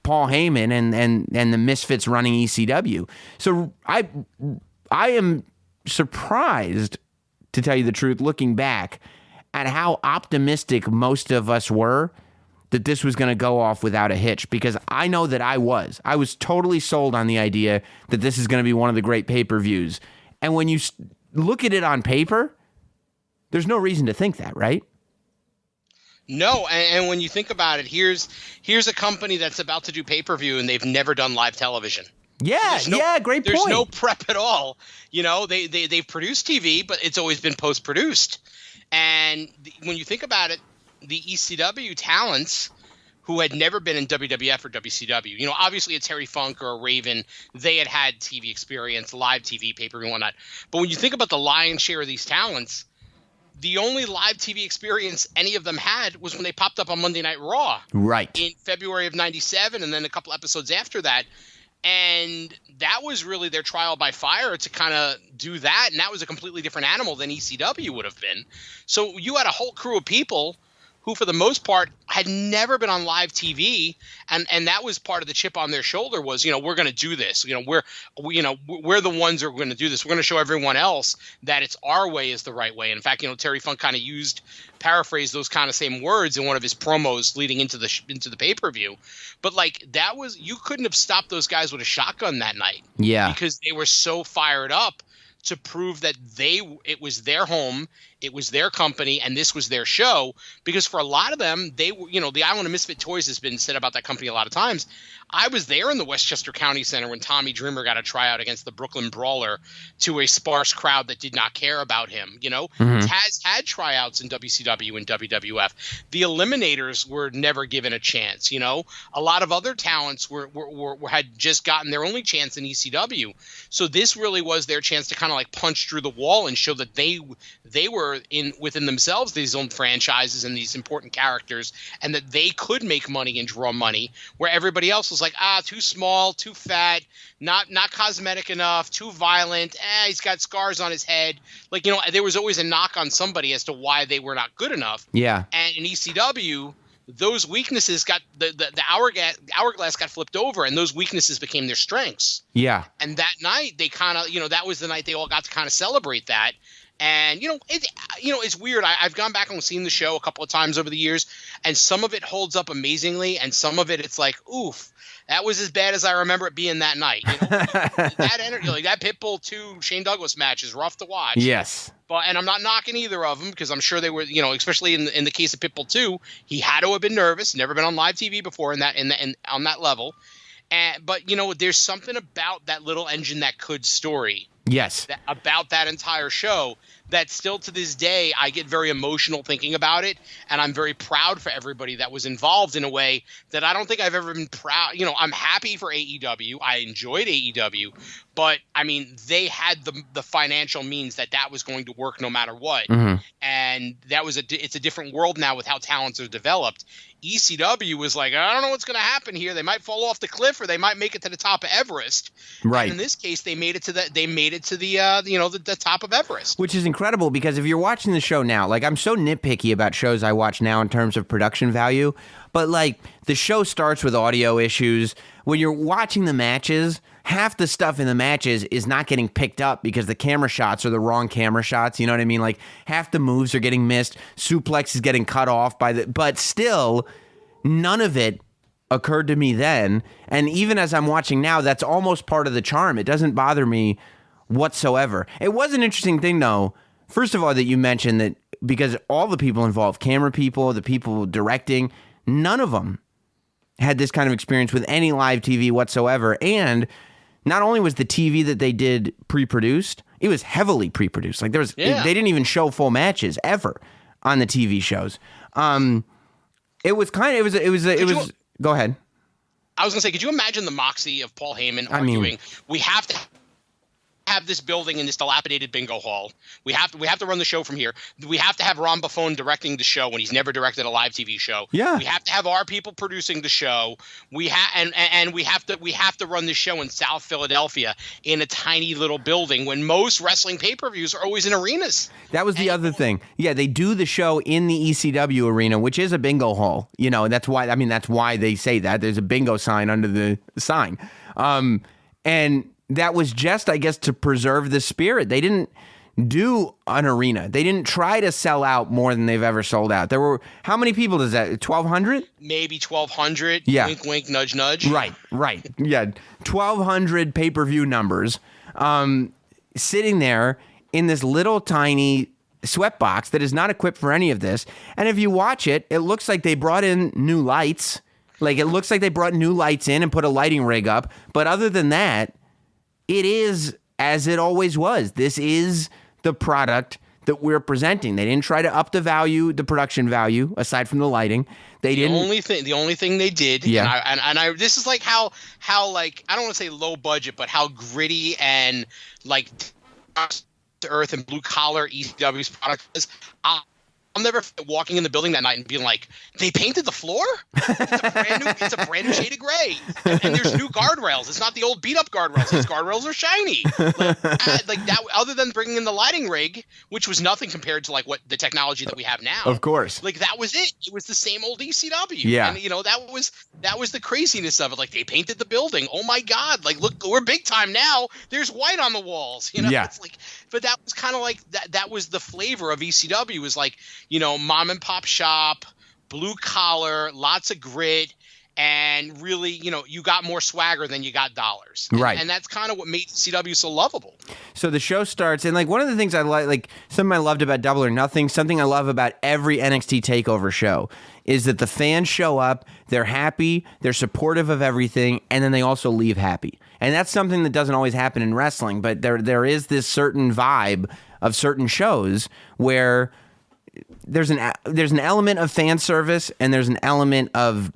Paul Heyman and the Misfits running ECW. So I am surprised, to tell you the truth, looking back at how optimistic most of us were that this was going to go off without a hitch, because I know that I was totally sold on the idea that this is going to be one of the great pay-per-views. And when you look at it on paper, there's no reason to think that, right? No, and when you think about it, here's a company that's about to do pay-per-view and they've never done live television. Yeah, great point. There's no prep at all. They've produced TV, but it's always been post-produced. And when you think about it, the ECW talents who had never been in WWF or WCW, obviously a Terry Funk or a Raven, they had TV experience, live TV, pay-per-view and whatnot. But when you think about the lion's share of these talents, the only live TV experience any of them had was when they popped up on Monday Night Raw. Right. In February of 97 and then a couple episodes after that. And that was really their trial by fire to kind of do that. And that was a completely different animal than ECW would have been. So you had a whole crew of people who, for the most part, had never been on live TV, and that was part of the chip on their shoulder was, we're going to do this. We're the ones who are going to do this. We're going to show everyone else that it's our way is the right way. In fact, Terry Funk kind of paraphrased those kind of same words in one of his promos leading into the pay-per-view. But you couldn't have stopped those guys with a shotgun that night. Yeah. Because they were so fired up to prove that it was their home, it was their company, and this was their show. Because for a lot of them, the Island of Misfit Toys has been said about that company a lot of times. I was there in the Westchester County Center when Tommy Dreamer got a tryout against the Brooklyn Brawler to a sparse crowd that did not care about him. Taz had tryouts in WCW and WWF. The Eliminators were never given a chance. A lot of other talents had just gotten their only chance in ECW. So this really was their chance to kind of punch through the wall and show that they were within themselves these own franchises and these important characters, and that they could make money and draw money where everybody else was too small, too fat, not cosmetic enough, too violent, he's got scars on his head. There was always a knock on somebody as to why they were not good enough. Yeah. And in ECW, those weaknesses got the hourglass got flipped over, and those weaknesses became their strengths. Yeah. And that night they kind of, that was the night they all got to kind of celebrate that. And it's weird. I've gone back and seen the show a couple of times over the years, and some of it holds up amazingly, and some of it it's like, oof, that was as bad as I remember it being that night. That energy, that Pitbull 2 Shane Douglas match is rough to watch. Yes. And I'm not knocking either of them, because I'm sure they were, especially in the case of Pitbull 2, he had to have been nervous, never been on live TV before on that level. But there's something about that little engine that could story. Yes. About that entire show that still to this day I get very emotional thinking about it, and I'm very proud for everybody that was involved in a way that I don't think I've ever been proud. I'm happy for AEW. I enjoyed AEW, but I mean they had the financial means that was going to work no matter what. Mm-hmm. And that was it's a different world now with how talents are developed. ECW was like, I don't know what's going to happen here. They might fall off the cliff, or they might make it to the top of Everest. Right. And in this case, they made it to the top of Everest, which is incredible, because if you're watching the show now, I'm so nitpicky about shows I watch now in terms of production value, but the show starts with audio issues. When you're watching the matches, half the stuff in the matches is not getting picked up because the camera shots are the wrong camera shots. You know what I mean? Half the moves are getting missed. Suplex is getting cut off but still, none of it occurred to me then. And even as I'm watching now, that's almost part of the charm. It doesn't bother me whatsoever. It was an interesting thing, though, first of all, that you mentioned that because all the people involved, camera people, the people directing, none of them had this kind of experience with any live TV whatsoever. And not only was the TV that they did pre-produced, it was heavily pre-produced. They didn't even show full matches ever on the TV shows. Go ahead. I was gonna say, could you imagine the moxie of Paul Heyman arguing, we have to have this building in this dilapidated bingo hall. We have to run the show from here. We have to have Ron Buffone directing the show when he's never directed a live TV show. Yeah. We have to have our people producing the show. We have to run the show in South Philadelphia in a tiny little building when most wrestling pay-per-views are always in arenas. That was the other thing. Yeah, they do the show in the ECW arena, which is a bingo hall. You know, that's why they say that. There's a bingo sign under the sign. And that was just, I guess, to preserve the spirit. They didn't do an arena. They didn't try to sell out more than they've ever sold out. There were, how many people is that? 1,200? Maybe 1,200. Yeah. Wink, wink, nudge, nudge. Right. Yeah. 1,200 pay-per-view numbers sitting there in this little tiny sweatbox that is not equipped for any of this. And if you watch it, it looks like they brought in new lights. Like, it looks like they brought new lights in and put a lighting rig up. But other than that, it is as it always was. This is the product that we're presenting. They didn't try to up the value, the production value, aside from the lighting. The only thing they did, yeah. and I this is like how like, I don't want to say low budget, but how gritty and like to earth and blue collar ECW's product is. I'll never forget walking in the building that night and being like, they painted the floor? It's a brand new shade of gray. And there's new guardrails. It's not the old beat up guardrails. These guardrails are shiny. Like that, other than bringing in the lighting rig, which was nothing compared to like what the technology that we have now. Of course. Like that was it. It was the same old ECW. Yeah. And you know, that was the craziness of it. Like they painted the building. Oh my God. Like, look, we're big time now. There's white on the walls. You know, yeah. It's like, but that was kind of like that was the flavor of ECW, was like, you know, mom and pop shop, blue collar, lots of grit, and really, you know, you got more swagger than you got dollars. Right. And that's kind of what made CW so lovable. So the show starts, and like one of the things I like something I loved about Double or Nothing, something I love about every NXT TakeOver show, is that the fans show up, they're happy, they're supportive of everything, and then they also leave happy. And that's something that doesn't always happen in wrestling, but there is this certain vibe of certain shows where there's an element of fan service, and there's an element of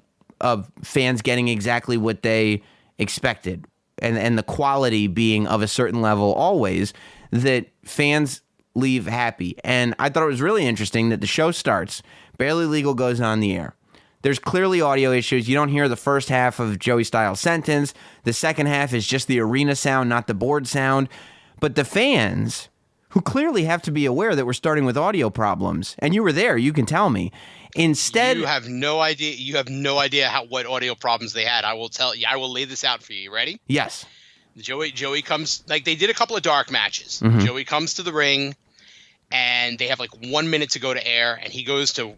fans getting exactly what they expected, and the quality being of a certain level always, that fans leave happy. And I thought it was really interesting that the show starts, Barely Legal goes on the air. There's clearly audio issues. You don't hear the first half of Joey Styles' sentence. The second half is just the arena sound, not the board sound. But the fans, who clearly have to be aware that we're starting with audio problems, and you were there, you can tell me. Instead, you have no idea. You have no idea what audio problems they had. I will tell you. I will lay this out for you. Ready? Yes. Joey comes, like they did a couple of dark matches. Mm-hmm. Joey comes to the ring, and they have like 1 minute to go to air, and he goes to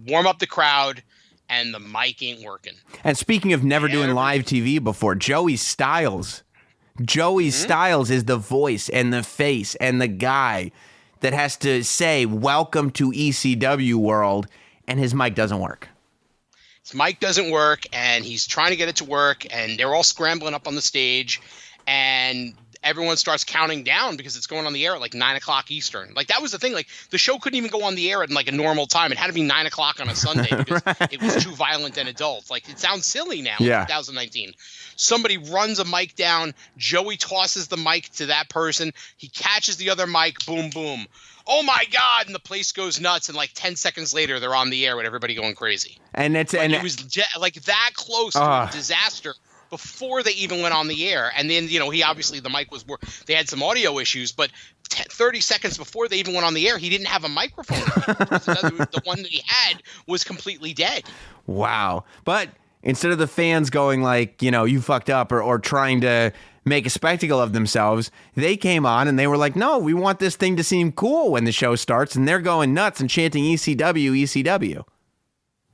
warm up the crowd, and the mic ain't working. And speaking of never doing live TV before, Joey Styles is the voice and the face and the guy that has to say, "Welcome to ECW world," and his mic doesn't work. His mic doesn't work, and he's trying to get it to work, and they're all scrambling up on the stage, and everyone starts counting down because it's going on the air at like 9 o'clock Eastern. Like that was the thing. Like the show couldn't even go on the air at like a normal time. It had to be 9 o'clock on a Sunday because it was too violent and adult. Like it sounds silly now in 2019. Somebody runs a mic down. Joey tosses the mic to that person. He catches the other mic. Boom, boom. Oh my God! And the place goes nuts. And like 10 seconds later, they're on the air with everybody going crazy. And it was like that close to a disaster before they even went on the air. And then, you know, the mic was, they had some audio issues, but 30 seconds before they even went on the air, he didn't have a microphone. The one that he had was completely dead. Wow. But instead of the fans going like, you know, you fucked up or trying to make a spectacle of themselves, they came on and they were like, no, we want this thing to seem cool when the show starts. And they're going nuts and chanting ECW, ECW.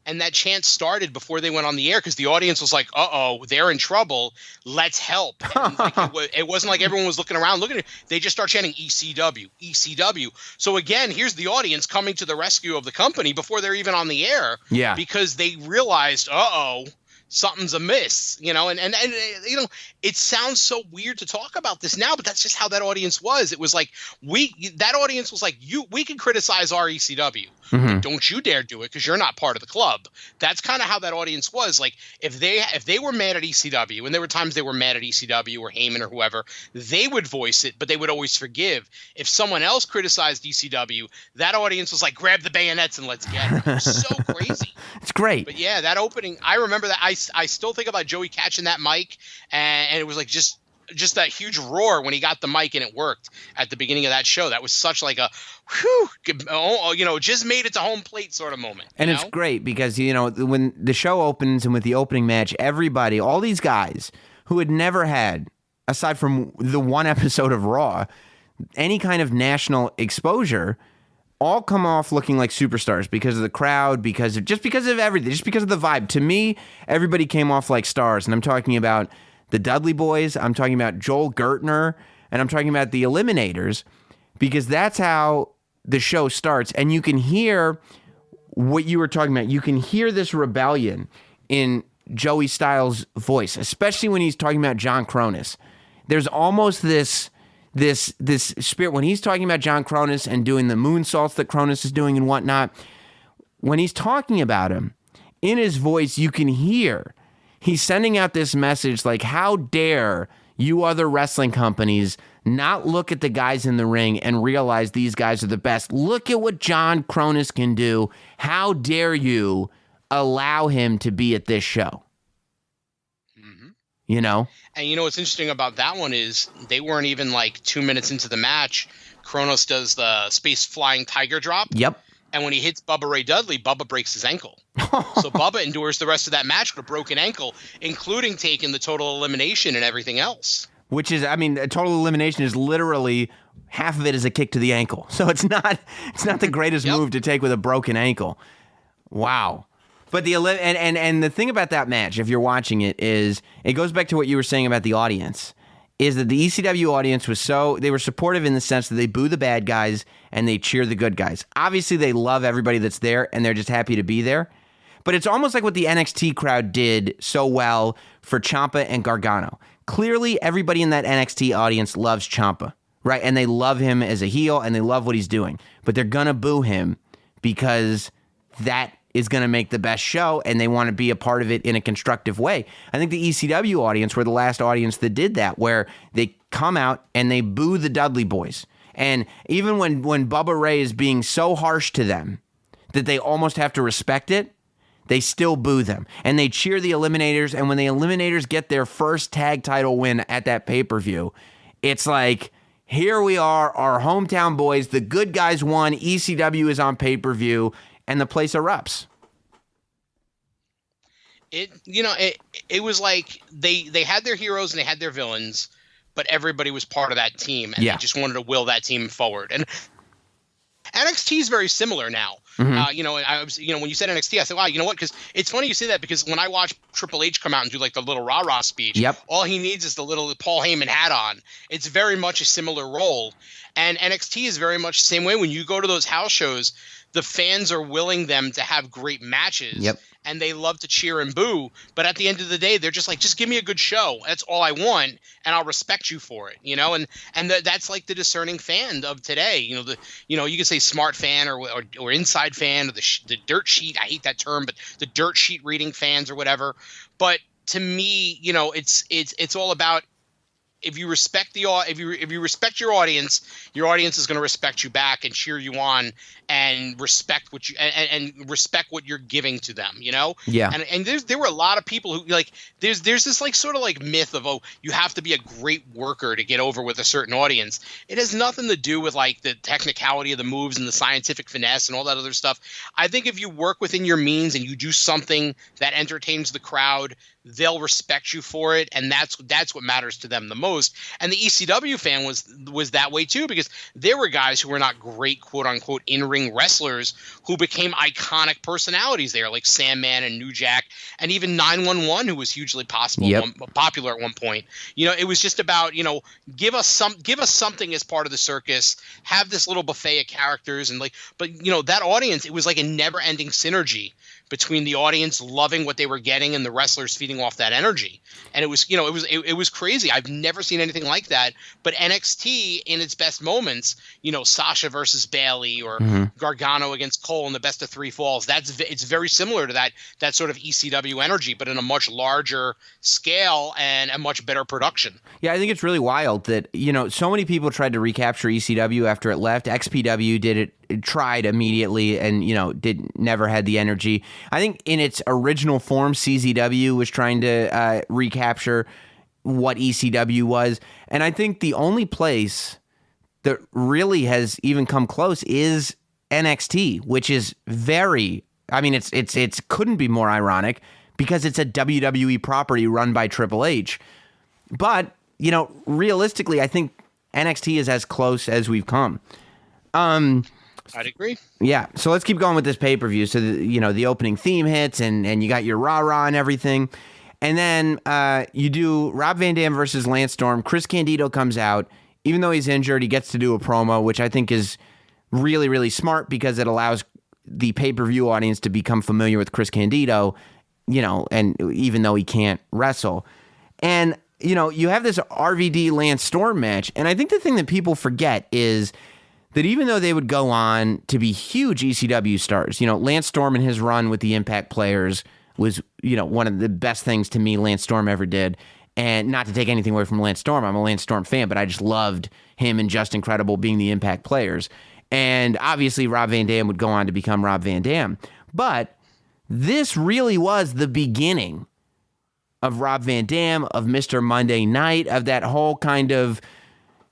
And that chant started before they went on the air because the audience was like, uh-oh, they're in trouble. Let's help. And like, it wasn't like everyone was looking around looking at it. They just start chanting ECW, ECW. So again, here's the audience coming to the rescue of the company before they're even on the air. Yeah. Because they realized, uh-oh, something's amiss, you know, and you know, it sounds so weird to talk about this now, but that's just how that audience was. It was like that audience was like, we can criticize our ECW, but don't you dare do it because you're not part of the club. That's kind of how that audience was. Like if they were mad at ECW, and there were times they were mad at ECW or Heyman or whoever, they would voice it, but they would always forgive. If someone else criticized ECW, that audience was like, grab the bayonets and let's get it. It was so crazy. It's great. But yeah, that opening, I remember that. I still think about Joey catching that mic, and it was like just that huge roar when he got the mic and it worked at the beginning of that show. That was such like a, whew, you know, just made it to home plate sort of moment. And it's great because, you know, when the show opens and with the opening match, everybody, all these guys who had never had, aside from the one episode of Raw, any kind of national exposure, all come off looking like superstars because of the crowd, because of everything, just because of the vibe. To me, everybody came off like stars, and I'm talking about the Dudley Boys, I'm talking about Joel Gertner, and I'm talking about the Eliminators, because that's how the show starts. And you can hear what you were talking about. You can hear this rebellion in Joey Styles' voice, especially when he's talking about John Kronus. There's almost this spirit when he's talking about John Kronus and doing the moonsaults that Kronus is doing and whatnot. When he's talking about him, in his voice, you can hear he's sending out this message like, how dare you other wrestling companies not look at the guys in the ring and realize these guys are the best. Look at what John Kronus can do. How dare you allow him to be at this show? You know? And you know what's interesting about that one is they weren't even like 2 minutes into the match. Kronos does the space flying tiger drop. Yep. And when he hits Bubba Ray Dudley, Bubba breaks his ankle. So Bubba endures the rest of that match with a broken ankle, including taking the total elimination and everything else. Which is, I mean, a total elimination is literally half of it is a kick to the ankle. So it's not the greatest move to take with a broken ankle. Wow. But the thing about that match, if you're watching it, is it goes back to what you were saying about the audience, is that the ECW audience they were supportive in the sense that they boo the bad guys and they cheer the good guys. Obviously, they love everybody that's there and they're just happy to be there. But it's almost like what the NXT crowd did so well for Ciampa and Gargano. Clearly, everybody in that NXT audience loves Ciampa, right? And they love him as a heel and they love what he's doing. But they're going to boo him because that is going to make the best show, and they want to be a part of it in a constructive way. I think the ECW audience were the last audience that did that, where they come out and they boo the Dudley Boys. And even when Bubba Ray is being so harsh to them that they almost have to respect it, they still boo them. And they cheer the Eliminators, and when the Eliminators get their first tag title win at that pay-per-view, it's like, here we are, our hometown boys, the good guys won, ECW is on pay-per-view, and the place erupts. It was like they had their heroes and they had their villains, but everybody was part of that team, and they just wanted to will that team forward. And NXT is very similar now. When you said NXT, I said, wow, you know what? Because it's funny you say that, because when I watch Triple H come out and do like the little rah-rah speech, all he needs is the little Paul Heyman hat on. It's very much a similar role. And NXT is very much the same way. When you go to those house shows, the fans are willing them to have great matches, and they love to cheer and boo. But at the end of the day, they're just like, just give me a good show. That's all I want, and I'll respect you for it. You know, and that's like the discerning fan of today. You can say smart fan or inside fan or the dirt sheet. I hate that term, but the dirt sheet reading fans or whatever. But to me, it's all about, if you respect if you respect your audience is going to respect you back and cheer you on and respect what respect what you're giving to them, you know? Yeah. And there were a lot of people who like there's this like sort of like myth of, oh, you have to be a great worker to get over with a certain audience. It has nothing to do with like the technicality of the moves and the scientific finesse and all that other stuff. I think if you work within your means and you do something that entertains the crowd, they'll respect you for it, and that's what matters to them the most. And the ECW fan was that way too, because there were guys who were not great quote unquote in-ring wrestlers who became iconic personalities there, like Sandman and New Jack, and even 911, who was hugely popular at one point. You know, it was just about, give us something as part of the circus, have this little buffet of characters, and but that audience, it was like a never-ending synergy between the audience loving what they were getting and the wrestlers feeding off that energy. And it was, it was crazy. I've never seen anything like that. But NXT in its best moments, Sasha versus Bayley or Gargano against Cole in the best of 3 falls. It's very similar to that sort of ECW energy, but in a much larger scale and a much better production. Yeah, I think it's really wild that, so many people tried to recapture ECW after it left. XPW did it tried immediately and, never had the energy. I think in its original form, CZW was trying to recapture what ECW was. And I think the only place that really has even come close is NXT, which is it's couldn't be more ironic because it's a WWE property run by Triple H. But, realistically, I think NXT is as close as we've come. I'd agree. Yeah, so let's keep going with this pay-per-view. So, the opening theme hits, and you got your rah-rah and everything. And then you do Rob Van Dam versus Lance Storm. Chris Candido comes out. Even though he's injured, he gets to do a promo, which I think is really, really smart because it allows the pay-per-view audience to become familiar with Chris Candido, and even though he can't wrestle. And, you have this RVD Lance Storm match. And I think the thing that people forget is that even though they would go on to be huge ECW stars, Lance Storm and his run with the Impact Players was, one of the best things to me Lance Storm ever did. And not to take anything away from Lance Storm, I'm a Lance Storm fan, but I just loved him and Just Incredible being the Impact Players. And obviously Rob Van Dam would go on to become Rob Van Dam. But this really was the beginning of Rob Van Dam, of Mr. Monday Night, of that whole kind of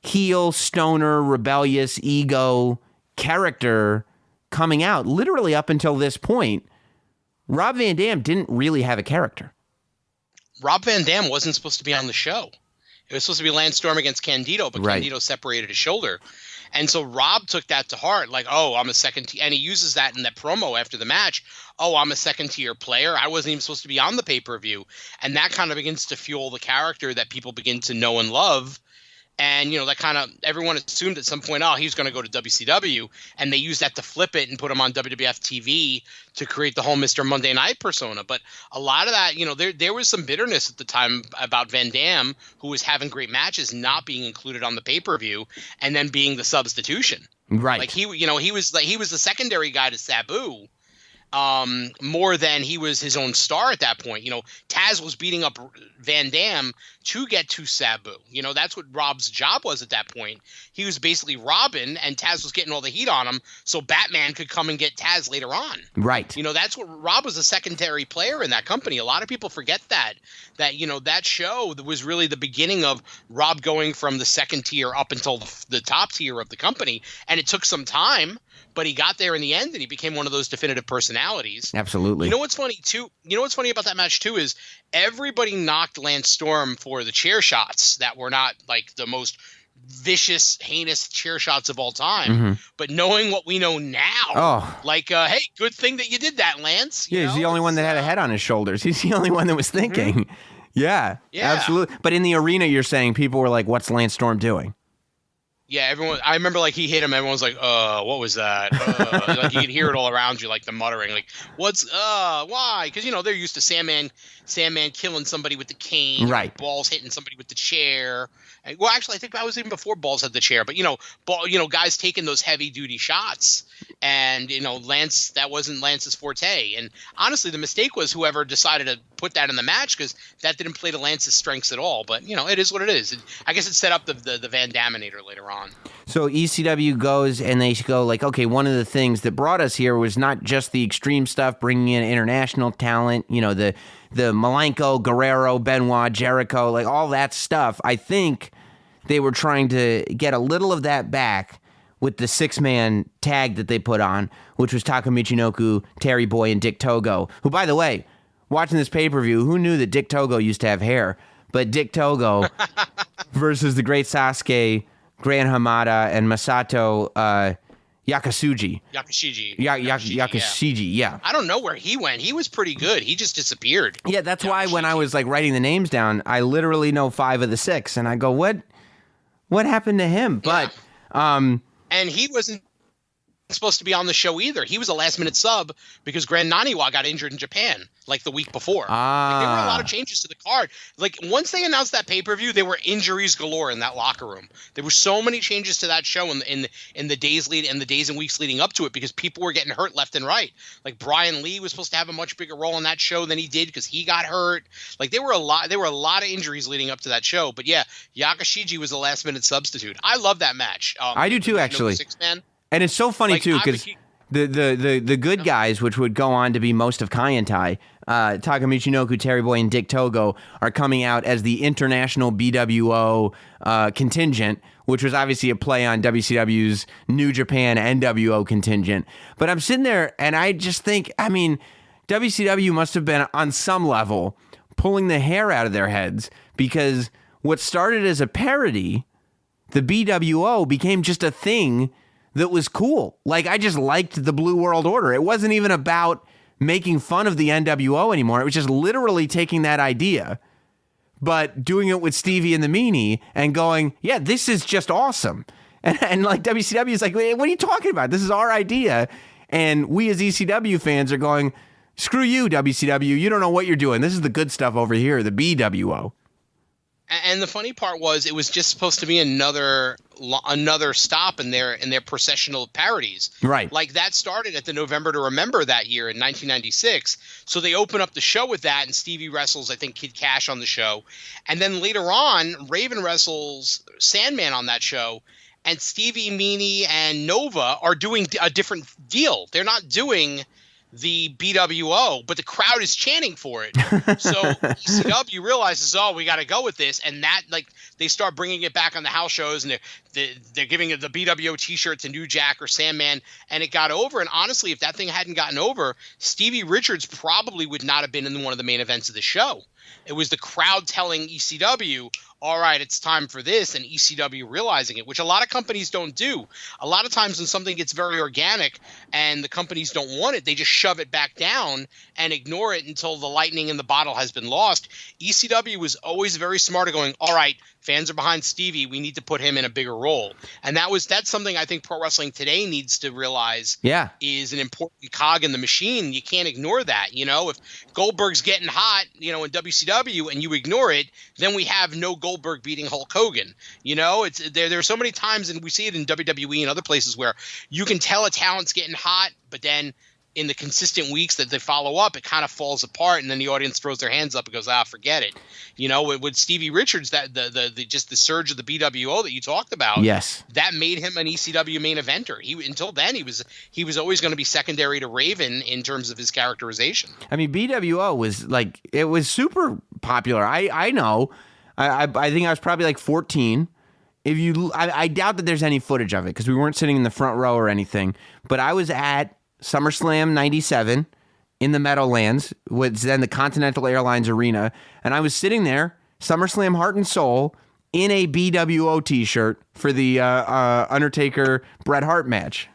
heel, stoner, rebellious, ego character coming out. Literally up until this point, Rob Van Dam didn't really have a character. Rob Van Dam wasn't supposed to be on the show. It was supposed to be Lance Storm against Candido, but Candido separated his shoulder. And so Rob took that to heart, like, oh, I'm a second tier. And he uses that in that promo after the match. Oh, I'm a second tier player. I wasn't even supposed to be on the pay-per-view. And that kind of begins to fuel the character that people begin to know and love. And, that kind of everyone assumed at some point, oh, he's going to go to WCW. And they used that to flip it and put him on WWF TV to create the whole Mr. Monday Night persona. But a lot of that, there was some bitterness at the time about Van Dam, who was having great matches, not being included on the pay-per-view and then being the substitution. Right. Like he was the secondary guy to Sabu. More than he was his own star at that point. Taz was beating up Van Dam to get to Sabu. That's what Rob's job was at that point. He was basically Robin, and Taz was getting all the heat on him, so Batman could come and get Taz later on. Right. That's what Rob was, a secondary player in that company. A lot of people forget that that show was really the beginning of Rob going from the second tier up until the top tier of the company, and it took some time. But he got there in the end, and he became one of those definitive personalities. Absolutely. You know what's funny, too? What's funny about that match, too, is everybody knocked Lance Storm for the chair shots that were not, like, the most vicious, heinous chair shots of all time. Mm-hmm. But knowing what we know now, hey, good thing that you did that, Lance. He's the only one that had a head on his shoulders. He's the only one that was thinking. Mm-hmm. Yeah, absolutely. But in the arena, you're saying people were like, what's Lance Storm doing? Yeah, everyone. I remember, like, he hit him. Everyone's like, what was that? Like, you could hear it all around you, like the muttering, like, why? Because they're used to Sandman killing somebody with the cane, right? Balls hitting somebody with the chair. Well, actually, I think that was even before Balls had the chair. But guys taking those heavy duty shots, and Lance, that wasn't Lance's forte. And honestly, the mistake was whoever decided to put that in the match, because that didn't play to Lance's strengths at all. But it is what it is. I guess it set up the Van Daminator later on. So ECW goes and they go like, okay, one of the things that brought us here was not just the extreme stuff, bringing in international talent, the Malenko, Guerrero, Benoit, Jericho, like all that stuff. I think they were trying to get a little of that back with the 6-man tag that they put on, which was Taka Michinoku, Terry Boy, and Dick Togo, who, by the way, watching this pay-per-view, who knew that Dick Togo used to have hair? But Dick Togo versus the Great Sasuke, Gran Hamada, and Masato Yakashiji. Yakashiji, yeah. I don't know where he went. He was pretty good. He just disappeared. Yeah, that's why when I was like writing the names down, I literally know 5 of the 6, and I go, what happened to him? But and he wasn't supposed to be on the show either. He was a last-minute sub because Grand Naniwa got injured in Japan like the week before. Like, there were a lot of changes to the card. Like, once they announced that pay-per-view, there were injuries galore in that locker room. There were so many changes to that show in the days and weeks leading up to it because people were getting hurt left and right. Like, Brian Lee was supposed to have a much bigger role in that show than he did because he got hurt. Like, there were a lot of injuries leading up to that show. But yeah, Yakashiji was a last-minute substitute. I love that match. I do too, actually. Six-man. And it's so funny, too, because the good guys, which would go on to be most of Kaientai, Taka Michinoku, Terry Boy, and Dick Togo, are coming out as the international BWO contingent, which was obviously a play on WCW's New Japan NWO contingent. But I'm sitting there, and I just think, I mean, WCW must have been, on some level, pulling the hair out of their heads, because what started as a parody, the BWO, became just a thing that was cool. Like, I just liked the Blue World Order. It wasn't even about making fun of the NWO anymore. It was just literally taking that idea, but doing it with Stevie and the Meanie and going, yeah, this is just awesome. And like, WCW is like, what are you talking about? This is our idea. And we as ECW fans are going, screw you, WCW. You don't know what you're doing. This is the good stuff over here, the BWO. And the funny part was, it was just supposed to be another stop in their processional parodies. Right. Like, that started at the November to Remember that year in 1996. So they open up the show with that, and Stevie wrestles, I think, Kid Cash on the show. And then later on, Raven wrestles Sandman on that show. And Stevie, Meanie, and Nova are doing a different deal. They're not doing the BWO, but the crowd is chanting for it. So ECW realizes, oh, we got to go with this, and that, like, they start bringing it back on the house shows, and they're giving it the BWO T-shirt to New Jack or Sandman, and it got over. And honestly, if that thing hadn't gotten over, Stevie Richards probably would not have been in one of the main events of the show. It was the crowd telling ECW, all right, it's time for this, and ECW realizing it, which a lot of companies don't do. A lot of times when something gets very organic and the companies don't want it, they just shove it back down and ignore it until the lightning in the bottle has been lost. ECW was always very smart at going, all right, fans are behind Stevie, we need to put him in a bigger role. And that's something I think pro wrestling today needs to realize is an important cog in the machine. You can't ignore that. You know, if Goldberg's getting hot, you know, in WCW and you ignore it, then we have no Goldberg beating Hulk Hogan. You know, there are so many times, and we see it in WWE and other places, where you can tell a talent's getting hot, but then in the consistent weeks that they follow up, it kind of falls apart, and then the audience throws their hands up and goes, forget it. You know, with Stevie Richards, that the surge of the BWO that you talked about, yes, that made him an ECW main eventer. Until then, he was always going to be secondary to Raven in terms of his characterization. I mean, BWO was like, it was super popular. I know. I think I was probably like 14. I doubt that there's any footage of it because we weren't sitting in the front row or anything. But I was at SummerSlam 97 in the Meadowlands, which is then the Continental Airlines Arena, and I was sitting there, SummerSlam Heart and Soul, in a BWO t-shirt for the Undertaker Bret Hart match.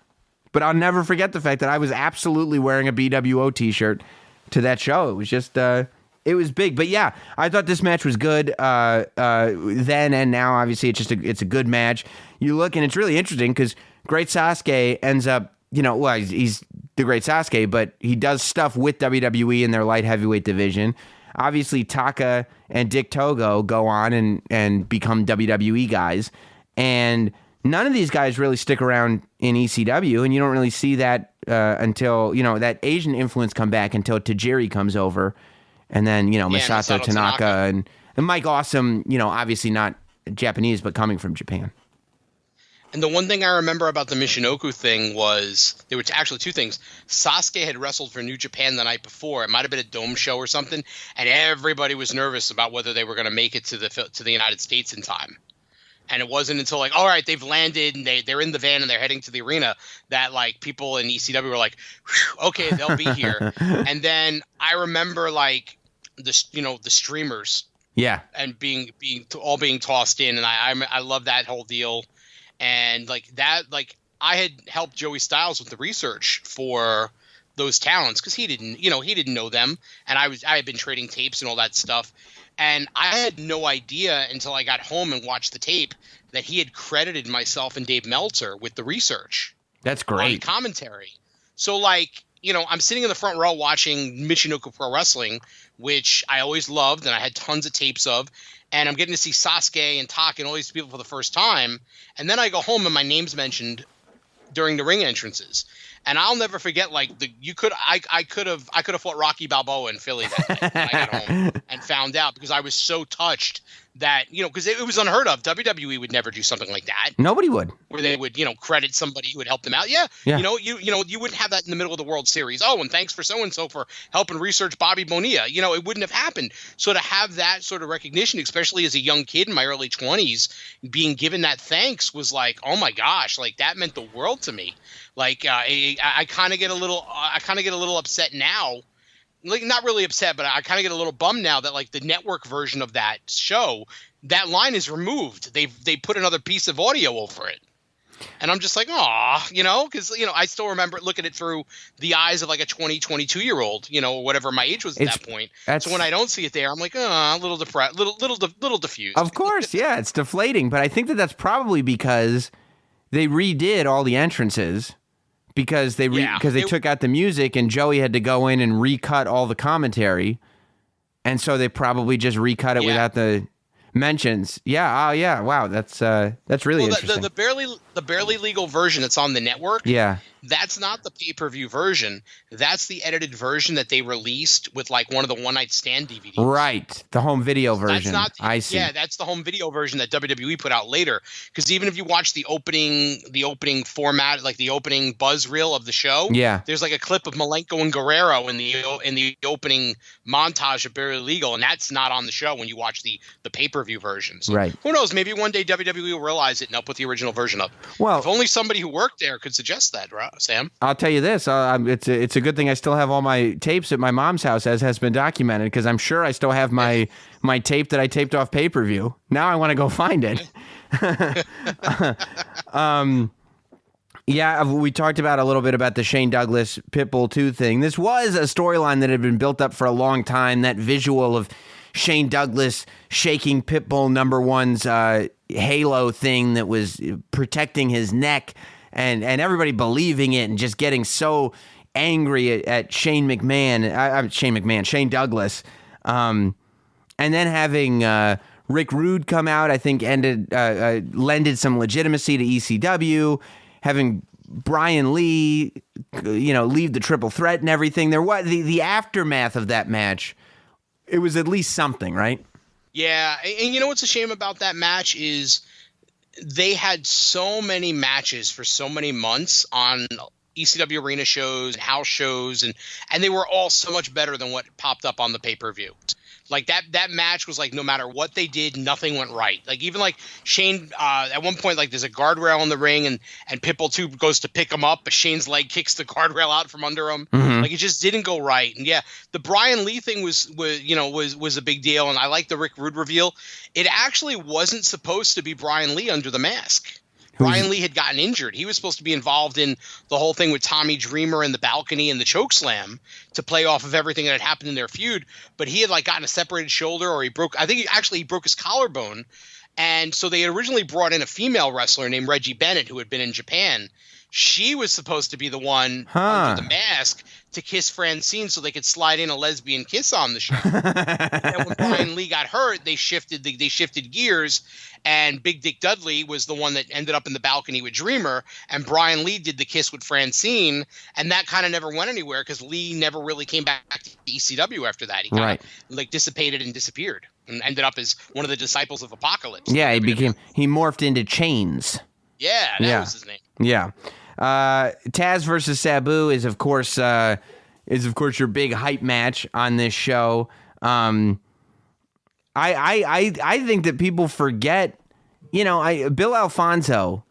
But I'll never forget the fact that I was absolutely wearing a BWO t-shirt to that show. It was just, it was big. But yeah, I thought this match was good then and now. Obviously, it's a good match. You look, and it's really interesting because Great Sasuke ends up, you know, well, he's the Great Sasuke, but he does stuff with WWE in their light heavyweight division. Obviously, Taka and Dick Togo go on and become WWE guys. And none of these guys really stick around in ECW, and you don't really see that until, you know, that Asian influence come back until Tajiri comes over. And then, you know, Masato Tanaka and Mike Awesome, you know, obviously not Japanese, but coming from Japan. And the one thing I remember about the Michinoku thing was, there were actually two things. Sasuke had wrestled for New Japan the night before. It might have been a dome show or something, and everybody was nervous about whether they were going to make it to the United States in time. And it wasn't until, like, all right, they've landed and they're in the van and they're heading to the arena, that, like, people in ECW were like, okay, they'll be here. And then I remember, like, the streamers, and being tossed in, and I love that whole deal. And like that, like, I had helped Joey Styles with the research for those talents because he didn't know them, and I had been trading tapes and all that stuff, and I had no idea until I got home and watched the tape that he had credited myself and Dave Meltzer with the research. That's on great. commentary. So, like, you know, I'm sitting in the front row watching Michinoku Pro Wrestling, which I always loved and I had tons of tapes of. And I'm getting to see Sasuke and Tak and all these people for the first time. And then I go home and my name's mentioned during the ring entrances. And I'll never forget, like, I could have fought Rocky Balboa in Philly that night when I got home and found out, because I was so touched that, you know, because it was unheard of. WWE would never do something like that. Nobody would. Where they would, you know, credit somebody who would help them out. Yeah. Yeah. You know, you wouldn't have that in the middle of the World Series. Oh, and thanks for so-and-so for helping research Bobby Bonilla. You know, it wouldn't have happened. So to have that sort of recognition, especially as a young kid in my early 20s, being given that thanks was like, oh my gosh, like that meant the world to me. Like, I kind of get a little upset now. Like, not really upset, but I kind of get a little bummed now that, like, the network version of that show, that line is removed. They put another piece of audio over it. And I'm just like, aw, you know, because, you know, I still remember looking at it through the eyes of like a 22-year-old, you know, or whatever my age was at that point. So when I don't see it there, I'm like, a little depressed, little diffused. Of course, yeah, it's deflating. But I think that that's probably because they redid all the entrances. Because they took out the music and Joey had to go in and recut all the commentary, and so they probably just recut it without the mentions. Yeah. Oh, yeah. Wow. That's really interesting. The barely legal version that's on the network. Yeah. That's not the pay-per-view version. That's the edited version that they released with like one of the one night stand DVDs. Right. The home video version. I see. Yeah, that's the home video version that WWE put out later. Because even if you watch the opening format, like the opening buzz reel of the show, there's like a clip of Malenko and Guerrero in the opening montage of Barely Legal, and that's not on the show when you watch the pay-per-view version. So right. Who knows? Maybe one day WWE will realize it and they'll put the original version up. Well, if only somebody who worked there could suggest that, right, Sam? I'll tell you this. It's a good thing I still have all my tapes at my mom's house, as has been documented, because I'm sure I still have my tape that I taped off pay-per-view. Now I want to go find it. Yeah, we talked about a little bit about the Shane Douglas Pitbull 2 thing. This was a storyline that had been built up for a long time, that visual of Shane Douglas shaking Pitbull number one's halo thing that was protecting his neck, and everybody believing it and just getting so angry at Shane Douglas. And then having Rick Rude come out, I think, lended some legitimacy to ECW. Having Brian Lee, leave the triple threat and everything. There was the aftermath of that match. It was at least something, right? Yeah, and you know what's a shame about that match is they had so many matches for so many months on ECW arena shows and house shows, and they were all so much better than what popped up on the pay-per-view. Like that match was like, no matter what they did, nothing went right. Like even like Shane, at one point, like there's a guardrail in the ring and Pitbull 2 goes to pick him up, but Shane's leg kicks the guardrail out from under him. Mm-hmm. Like it just didn't go right. And yeah, the Brian Lee thing was a big deal. And I like the Rick Rude reveal. It actually wasn't supposed to be Brian Lee under the mask. Brian Lee had gotten injured. He was supposed to be involved in the whole thing with Tommy Dreamer and the balcony and the chokeslam to play off of everything that had happened in their feud. But he had like gotten a separated shoulder, or he broke his collarbone. And so they had originally brought in a female wrestler named Reggie Bennett, who had been in Japan. She was supposed to be the one under the mask to kiss Francine so they could slide in a lesbian kiss on the show. And when Brian Lee got hurt, they shifted gears, and Big Dick Dudley was the one that ended up in the balcony with Dreamer, and Brian Lee did the kiss with Francine, and that kind of never went anywhere because Lee never really came back to ECW after that. He kind of like dissipated and disappeared and ended up as one of the disciples of Apocalypse. Yeah, he morphed into Chains. Yeah, that was his name. Yeah. Taz versus Sabu is of course your big hype match on this show. I think that people forget, Bill Alfonso,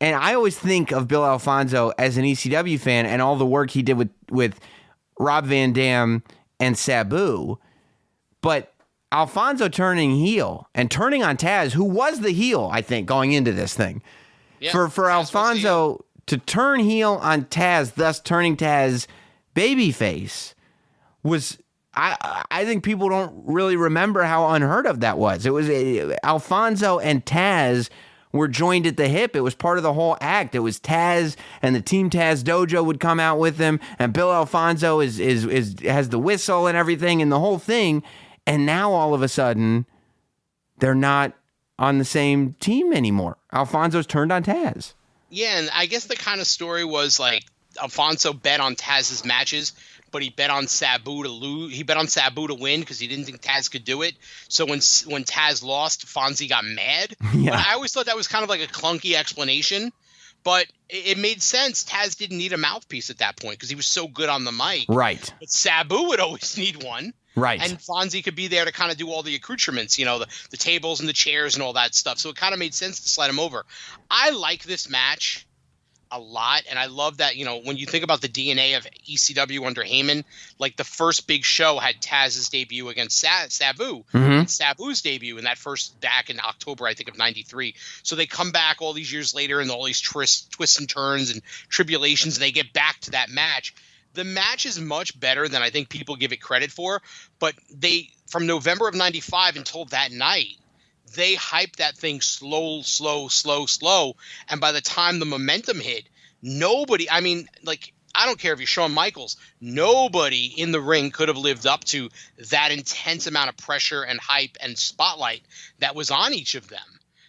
and I always think of Bill Alfonso as an ECW fan and all the work he did with Rob Van Dam and Sabu, but Alfonso turning heel and turning on Taz, who was the heel, I think, going into this thing. Yeah, for Alfonso to turn heel on Taz, thus turning Taz babyface, was I think people don't really remember how unheard of that was. It was Alfonso and Taz were joined at the hip. It was part of the whole act. It was Taz and the Team Taz Dojo would come out with them, and Bill Alfonso has the whistle and everything and the whole thing. And now all of a sudden, they're not on the same team anymore. Alfonso's turned on Taz. Yeah, and I guess the kind of story was like Alfonso bet on Taz's matches, but he bet on Sabu to lose. He bet on Sabu to win because he didn't think Taz could do it. So when Taz lost, Fonzie got mad. Yeah. But I always thought that was kind of like a clunky explanation. But it made sense. Taz didn't need a mouthpiece at that point because he was so good on the mic. Right. But Sabu would always need one. Right. And Fonzie could be there to kind of do all the accoutrements, the tables and the chairs and all that stuff. So it kind of made sense to slide him over. I like this match a lot, and I love that, when you think about the DNA of ECW under Heyman, like the first big show had Taz's debut against Sabu, and Sabu's debut in that first back in October, I think, of 93. So they come back all these years later and all these twists and turns and tribulations, and they get back to that match. The match is much better than I think people give it credit for, but from November of 95 until that night, they hyped that thing slow. And by the time the momentum hit, nobody, I don't care if you're Shawn Michaels, nobody in the ring could have lived up to that intense amount of pressure and hype and spotlight that was on each of them.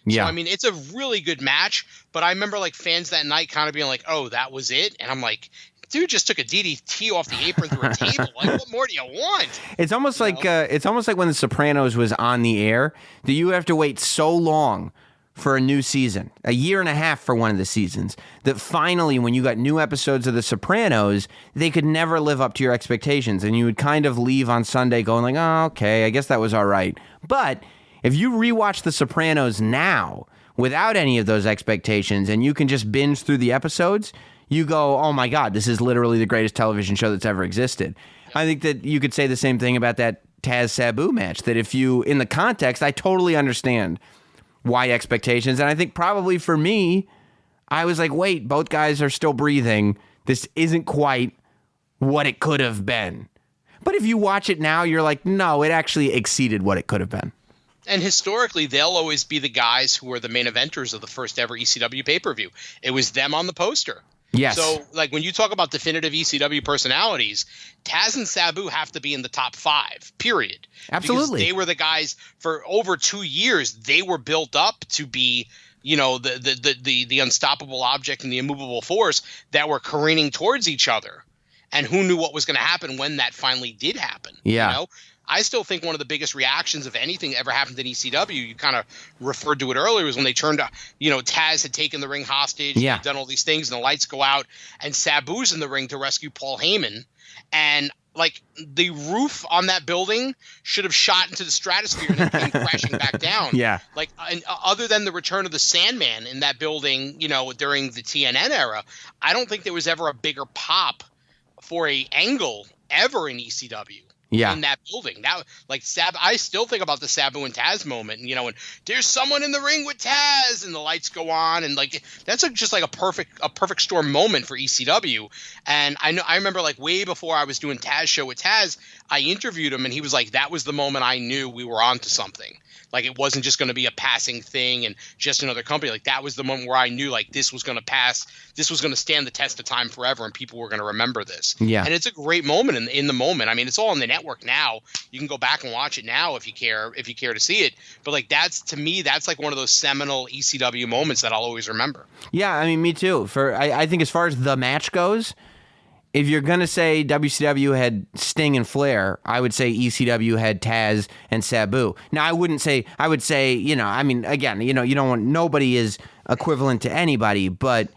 Yeah. So, it's a really good match, but I remember fans that night kind of being like, oh, that was it? And I'm like, dude just took a DDT off the apron through a table. What more do you want? It's almost like when The Sopranos was on the air, that you have to wait so long for a new season, a year and a half for one of the seasons, that finally when you got new episodes of The Sopranos, they could never live up to your expectations, and you would kind of leave on Sunday going like, oh, okay, I guess that was all right. But if you rewatch The Sopranos now without any of those expectations and you can just binge through the episodes, you go, oh my God, this is literally the greatest television show that's ever existed. I think that you could say the same thing about that Taz Sabu match, that if you, in the context, I totally understand why expectations. And I think probably for me, I was like, wait, both guys are still breathing. This isn't quite what it could have been. But if you watch it now, you're like, no, it actually exceeded what it could have been. And historically, they'll always be the guys who were the main eventers of the first ever ECW pay-per-view. It was them on the poster. Yes. So, when you talk about definitive ECW personalities, Taz and Sabu have to be in the top 5, period. Absolutely. Because they were the guys for over 2 years. They were built up to be, the unstoppable object and the immovable force that were careening towards each other. And who knew what was going to happen when that finally did happen? Yeah. I still think one of the biggest reactions of anything that ever happened in ECW, you kind of referred to it earlier, was when they turned to, Taz had taken the ring hostage, yeah, he'd done all these things, and the lights go out, and Sabu's in the ring to rescue Paul Heyman, and the roof on that building should have shot into the stratosphere and then came crashing back down. Yeah. And other than the return of the Sandman in that building, during the TNN era, I don't think there was ever a bigger pop for a angle ever in ECW. Yeah. In that building. Now, I still think about the Sabu and Taz moment, and there's someone in the ring with Taz and the lights go on, and that's just a perfect storm moment for ECW. And I remember way before I was doing Taz show with Taz, I interviewed him and he was like, that was the moment I knew we were onto something. It wasn't just going to be a passing thing and just another company. That was the moment where I knew this was going to pass. This was going to stand the test of time forever and people were going to remember this. Yeah. And it's a great moment in the moment. It's all on the network now. You can go back and watch it now if you care to see it. But that's, to me, that's one of those seminal ECW moments that I'll always remember. Yeah, me too. I think as far as the match goes, if you're going to say WCW had Sting and Flair, I would say ECW had Taz and Sabu. Now, I would say, again, you don't want, nobody is equivalent to anybody, but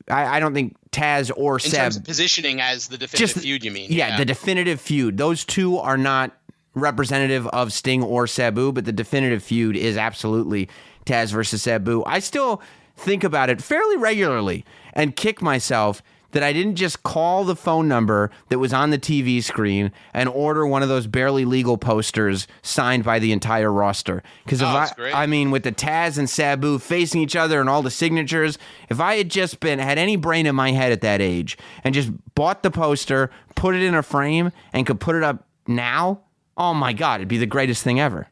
I don't think Taz or Sabu. In terms of positioning as the definitive feud, you mean? Yeah, the definitive feud. Those two are not representative of Sting or Sabu, but the definitive feud is absolutely Taz versus Sabu. I still think about it fairly regularly and kick myself that I didn't just call the phone number that was on the TV screen and order one of those Barely Legal posters signed by the entire roster. Because with the Taz and Sabu facing each other and all the signatures, if I had just had any brain in my head at that age and just bought the poster, put it in a frame, and could put it up now, oh my God, it'd be the greatest thing ever.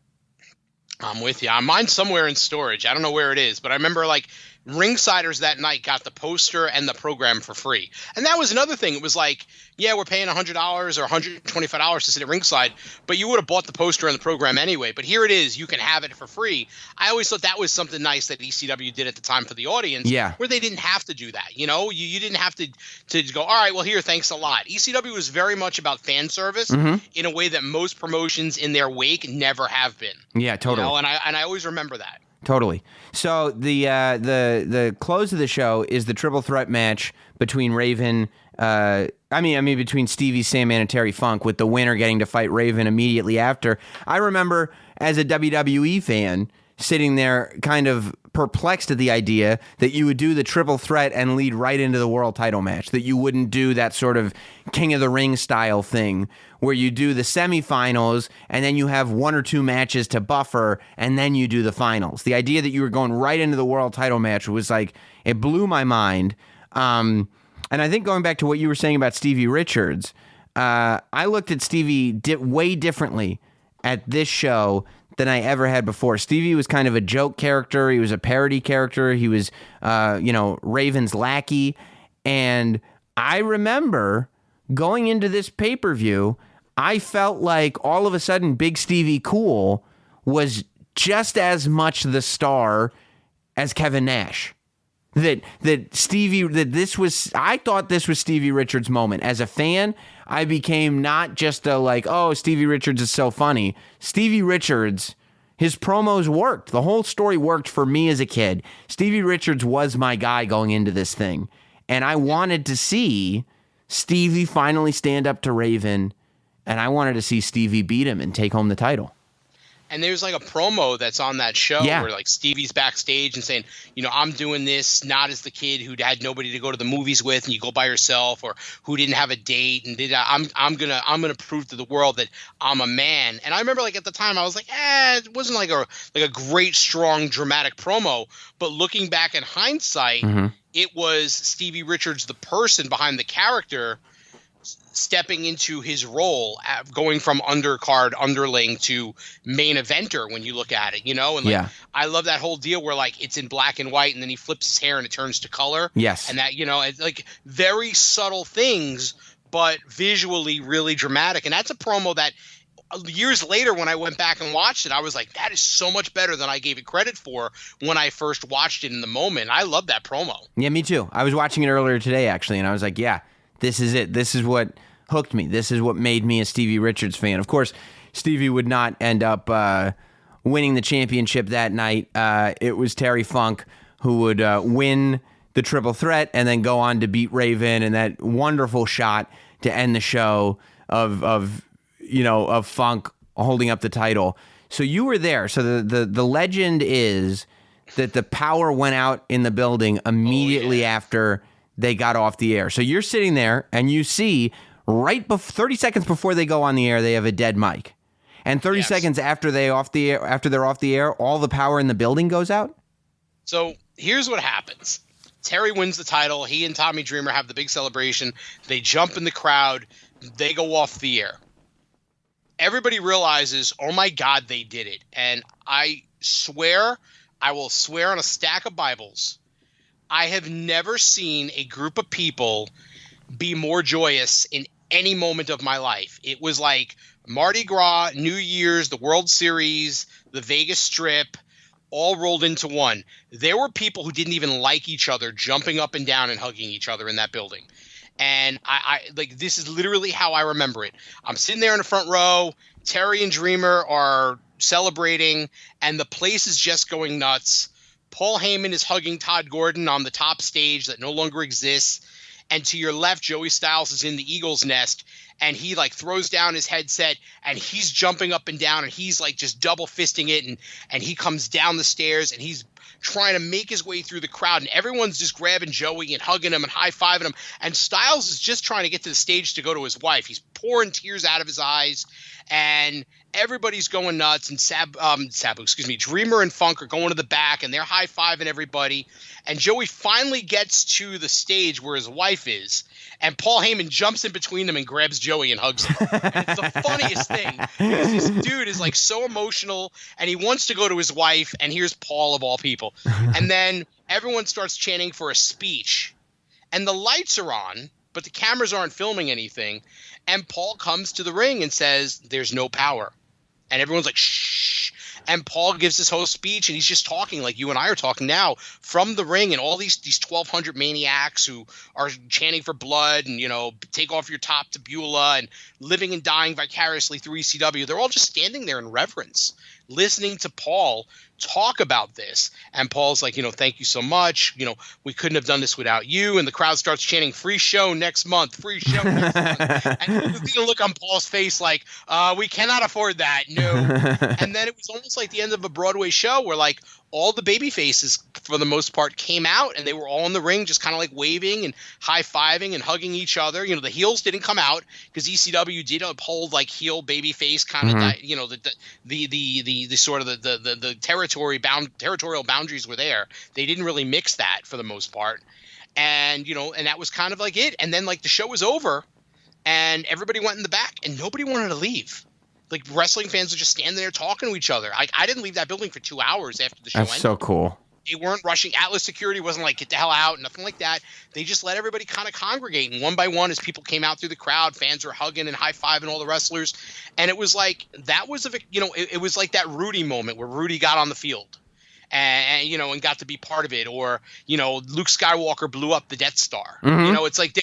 I'm with you. Mine's somewhere in storage. I don't know where it is, but I remember like Ringsiders that night got the poster and the program for free. And that was another thing. It was like, yeah, we're paying $100 or $125 to sit at ringside, but you would have bought the poster and the program anyway. But here it is. You can have it for free. I always thought that was something nice that ECW did at the time for the audience, where they didn't have to do that. You know, you didn't have to go, all right, well, here, thanks a lot. ECW was very much about fan service in a way that most promotions in their wake never have been. Yeah, totally. You know, and I always remember that. Totally. So the close of the show is the triple threat match between Raven. Between Stevie, Sandman, and Terry Funk, with the winner getting to fight Raven immediately after. I remember as a WWE fan sitting there kind of perplexed at the idea that you would do the triple threat and lead right into the world title match, that you wouldn't do that sort of King of the Ring style thing where you do the semifinals and then you have one or two matches to buffer and then you do the finals. The idea that you were going right into the world title match was like, it blew my mind. And I think going back to what you were saying about Stevie Richards, I looked at Stevie way differently at this show than I ever had before. Stevie was kind of a joke character. He was a parody character. He was, Raven's lackey. And I remember going into this pay-per-view, I felt like all of a sudden Big Stevie Cool was just as much the star as Kevin Nash. I thought this was Stevie Richards' moment. As a fan, I became not just Stevie Richards is so funny. Stevie Richards, his promos worked. The whole story worked for me as a kid. Stevie Richards was my guy going into this thing. And I wanted to see Stevie finally stand up to Raven, and I wanted to see Stevie beat him and take home the title. And there's like a promo that's on that show where like Stevie's backstage and saying, I'm doing this not as the kid who had nobody to go to the movies with and you go by yourself, or who didn't have a date, and I'm gonna prove to the world that I'm a man. And I remember like at the time I was like, it wasn't like a great strong dramatic promo, but looking back in hindsight, it was Stevie Richards, the person behind the character, stepping into his role, going from undercard underling to main eventer when you look at it, and I love that whole deal where like it's in black and white and then he flips his hair and it turns to color. Yes. And that, it's like very subtle things, but visually really dramatic. And that's a promo that years later when I went back and watched it, I was like, that is so much better than I gave it credit for when I first watched it in the moment. I love that promo. Yeah, me too. I was watching it earlier today actually, and I was like, this is it. This is what hooked me. This is what made me a Stevie Richards fan. Of course, Stevie would not end up winning the championship that night. It was Terry Funk who would win the triple threat and then go on to beat Raven, and that wonderful shot to end the show of Funk holding up the title. So you were there. So the legend is that the power went out in the building immediately after they got off the air. So you're sitting there and you see 30 seconds before they go on the air, they have a dead mic. And 30 seconds after they're off the air, all the power in the building goes out. So here's what happens. Terry wins the title. He and Tommy Dreamer have the big celebration. They jump in the crowd. They go off the air. Everybody realizes, oh my God, they did it. And I will swear on a stack of Bibles, I have never seen a group of people be more joyous in any moment of my life. It was like Mardi Gras, New Year's, the World Series, the Vegas Strip, all rolled into one. There were people who didn't even like each other jumping up and down and hugging each other in that building. And I like, this is literally how I remember it. I'm sitting there in the front row. Terry and Dreamer are celebrating, and the place is just going nuts. Paul Heyman is hugging Todd Gordon on the top stage that no longer exists. And to your left, Joey Styles is in the Eagle's nest, and he like throws down his headset and he's jumping up and down and he's like just double fisting it. And he comes down the stairs and he's trying to make his way through the crowd, and everyone's just grabbing Joey and hugging him and high-fiving him. And Styles is just trying to get to the stage to go to his wife. He's pouring tears out of his eyes, and everybody's going nuts, and Dreamer and Funk are going to the back, and they're high-fiving everybody. And Joey finally gets to the stage where his wife is, and Paul Heyman jumps in between them and grabs Joey and hugs him. And it's the funniest thing, because this dude is like so emotional, and he wants to go to his wife, and here's Paul of all people. And then everyone starts chanting for a speech, and the lights are on, but the cameras aren't filming anything. And Paul comes to the ring and says, "There's no power." And everyone's like, shh. And Paul gives this whole speech, and he's just talking like you and I are talking now from the ring, and all these 1,200 maniacs who are chanting for blood and, take off your top to Beulah and living and dying vicariously through ECW. They're all just standing there in reverence, listening to Paul talk about this. And Paul's like, thank you so much. We couldn't have done this without you. And the crowd starts chanting, free show next month, free show next month. And you can look on Paul's face like, we cannot afford that. No. And then it was almost like the end of a Broadway show where like all the baby faces for the most part came out, and they were all in the ring just kind of like waving and high-fiving and hugging each other. The heels didn't come out because ECW did uphold like heel baby face kind of the sort of the territorial boundaries were there. They didn't really mix that for the most part. And and that was kind of like it. And then like the show was over and everybody went in the back and nobody wanted to leave. Like wrestling fans were just standing there talking to each other. I didn't leave that building for 2 hours after the show ended. That's so cool. They weren't rushing. Atlas security wasn't like, get the hell out, nothing like that. They just let everybody kind of congregate. And one by one, as people came out through the crowd, fans were hugging and high-fiving all the wrestlers. And it was like, that was, it was like that Rudy moment where Rudy got on the field and got to be part of it. Or, Luke Skywalker blew up the Death Star. Mm-hmm. It's like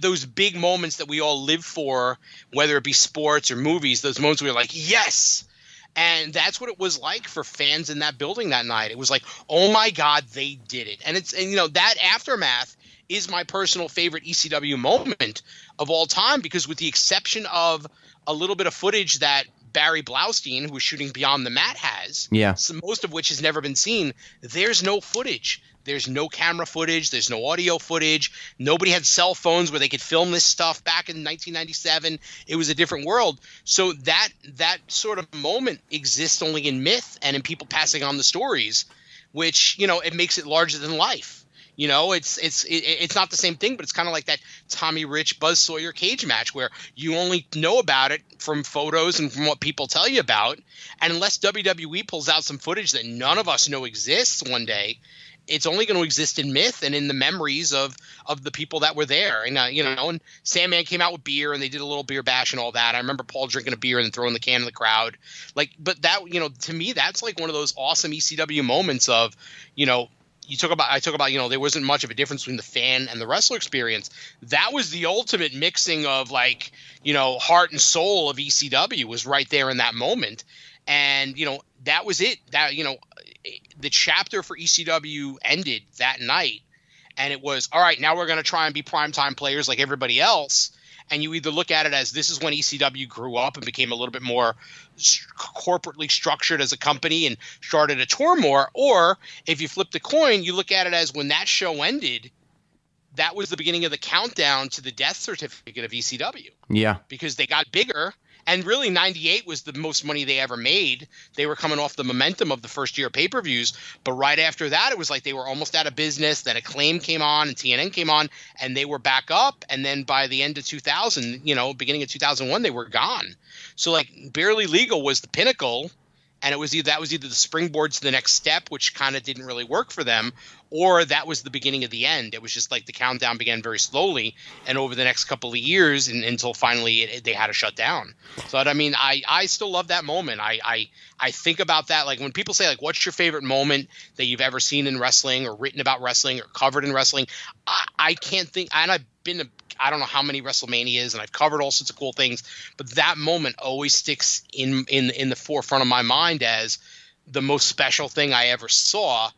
those big moments that we all live for, whether it be sports or movies, those moments where you're like, yes. And that's what it was like for fans in that building that night. It was like, oh my God, they did it. And that aftermath is my personal favorite ECW moment of all time, because with the exception of a little bit of footage that Barry Blaustein, who was shooting Beyond the Mat, has, most of which has never been seen, there's no footage. There's no camera footage. There's no audio footage. Nobody had cell phones where they could film this stuff back in 1997. It was a different world. So that sort of moment exists only in myth and in people passing on the stories, which, it makes it larger than life. It's not the same thing, but it's kind of like that Tommy Rich Buzz Sawyer cage match where you only know about it from photos and from what people tell you about. And unless WWE pulls out some footage that none of us know exists one day, it's only going to exist in myth and in the memories of the people that were there. And, and Sandman came out with beer and they did a little beer bash and all that. I remember Paul drinking a beer and throwing the can in the crowd. But that, to me, that's like one of those awesome ECW moments of, I talk about, there wasn't much of a difference between the fan and the wrestler experience. That was the ultimate mixing of like, heart and soul of ECW was right there in that moment. And, that was it. That, the chapter for ECW ended that night, and it was, all right, now we're going to try and be primetime players like everybody else. And you either look at it as this is when ECW grew up and became a little bit more corporately structured as a company and started to tour more, or if you flip the coin, you look at it as when that show ended, that was the beginning of the countdown to the death certificate of ECW. Yeah. Because they got bigger. And really, 98 was the most money they ever made. They were coming off the momentum of the first year of pay-per-views. But right after that, it was like they were almost out of business. Then Acclaim came on and TNN came on, and they were back up. And then by the end of 2000, beginning of 2001, they were gone. So, like, Barely Legal was the pinnacle. And it was either the springboard to the next step, which kind of didn't really work for them, or that was the beginning of the end. It was just like the countdown began very slowly, and over the next couple of years, until finally they had to shut down. So I still love that moment. I think about that, like when people say like, "What's your favorite moment that you've ever seen in wrestling, or written about wrestling, or covered in wrestling?" I can't think. And I've been to I don't know how many WrestleManias, and I've covered all sorts of cool things, but that moment always sticks in the forefront of my mind as the most special thing I ever saw.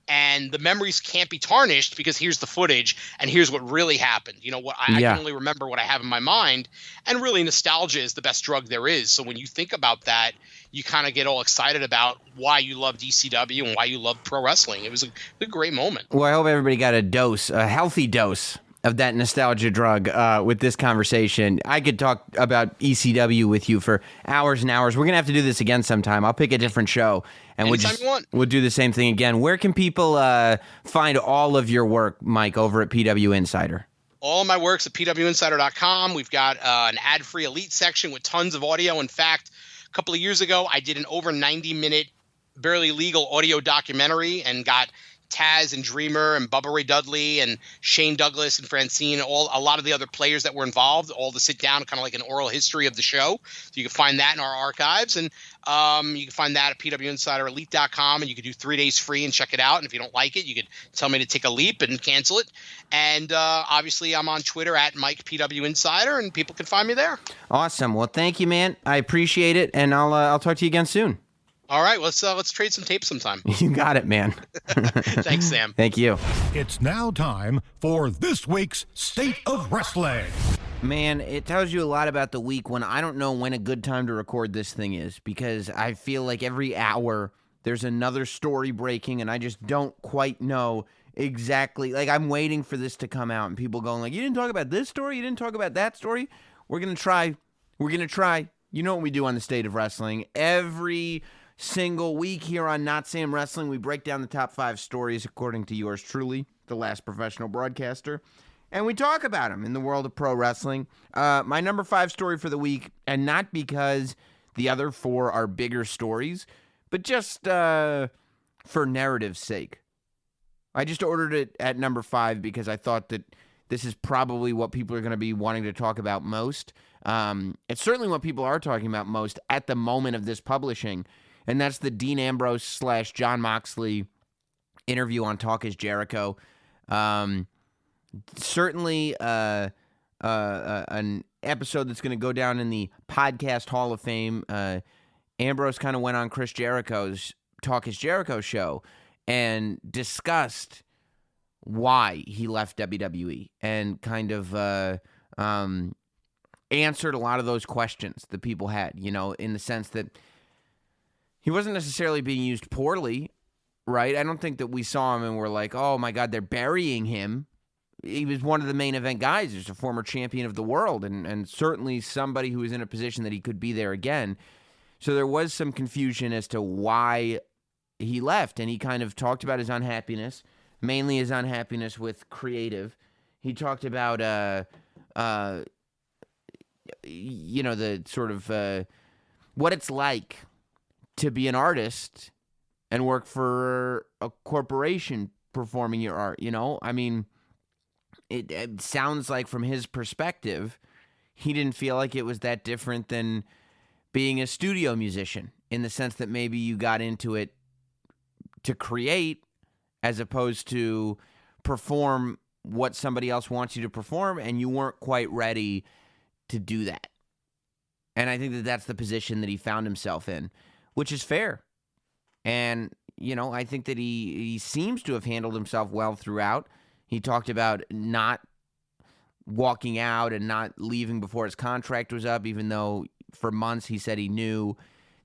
And the memories can't be tarnished because here's the footage and here's what really happened. I can only remember what I have in my mind, and really nostalgia is the best drug there is. So when you think about that, you kind of get all excited about why you love ECW and why you love pro wrestling. It was a great moment. Well, I hope everybody got a healthy dose of that nostalgia drug with this conversation. I could talk about ECW with you for hours and hours. We're going to have to do this again sometime. I'll pick a different show, and Anytime you want. we'll do the same thing again. Where can people find all of your work, Mike, over at PWInsider? All of my work's at PWInsider.com. We've got an ad-free elite section with tons of audio. In fact, a couple of years ago, I did an over 90-minute Barely Legal audio documentary and got Taz and Dreamer and Bubba Ray Dudley and Shane Douglas and Francine, a lot of the other players that were involved, all to sit down, kind of like an oral history of the show. So you can find that in our archives, and you can find that at PWInsiderElite.com, and you can do 3 days free and check it out. And if you don't like it, you could tell me to take a leap and cancel it. And obviously, I'm on Twitter at Mike PWInsider, and people can find me there. Awesome. Well, thank you, man. I appreciate it, and I'll talk to you again soon. All right, let's trade some tapes sometime. You got it, man. Thanks, Sam. Thank you. It's now time for this week's State of Wrestling. Man, it tells you a lot about the week when I don't know when a good time to record this thing is, because I feel like every hour there's another story breaking and I just don't quite know exactly. Like, I'm waiting for this to come out and people going like, you didn't talk about this story? You didn't talk about that story? We're going to try. You know what we do on the State of Wrestling. Every single week here on Notsam Wrestling, we break down the top 5 stories according to yours truly, the last professional broadcaster, and we talk about them in the world of pro wrestling. My number 5 story for the week, and not because the other 4 are bigger stories, but just for narrative's sake. I just ordered it at number 5 because I thought that this is probably what people are going to be wanting to talk about most. It's certainly what people are talking about most at the moment of this publishing, and that's the Dean Ambrose / Jon Moxley interview on Talk is Jericho. Certainly an episode that's going to go down in the podcast Hall of Fame. Ambrose kind of went on Chris Jericho's Talk is Jericho show and discussed why he left WWE and kind of answered a lot of those questions that people had, in the sense that he wasn't necessarily being used poorly, right? I don't think that we saw him and we're like, oh my God, they're burying him. He was one of the main event guys. He was a former champion of the world and certainly somebody who was in a position that he could be there again. So there was some confusion as to why he left, and he kind of talked about his unhappiness, mainly his unhappiness with creative. He talked about, the sort of what it's like to be an artist and work for a corporation performing your art, I mean, it sounds like from his perspective, he didn't feel like it was that different than being a studio musician, in the sense that maybe you got into it to create as opposed to perform what somebody else wants you to perform, and you weren't quite ready to do that. And I think that that's the position that he found himself in, which is fair. And, I think that he seems to have handled himself well throughout. He talked about not walking out and not leaving before his contract was up, even though for months he said he knew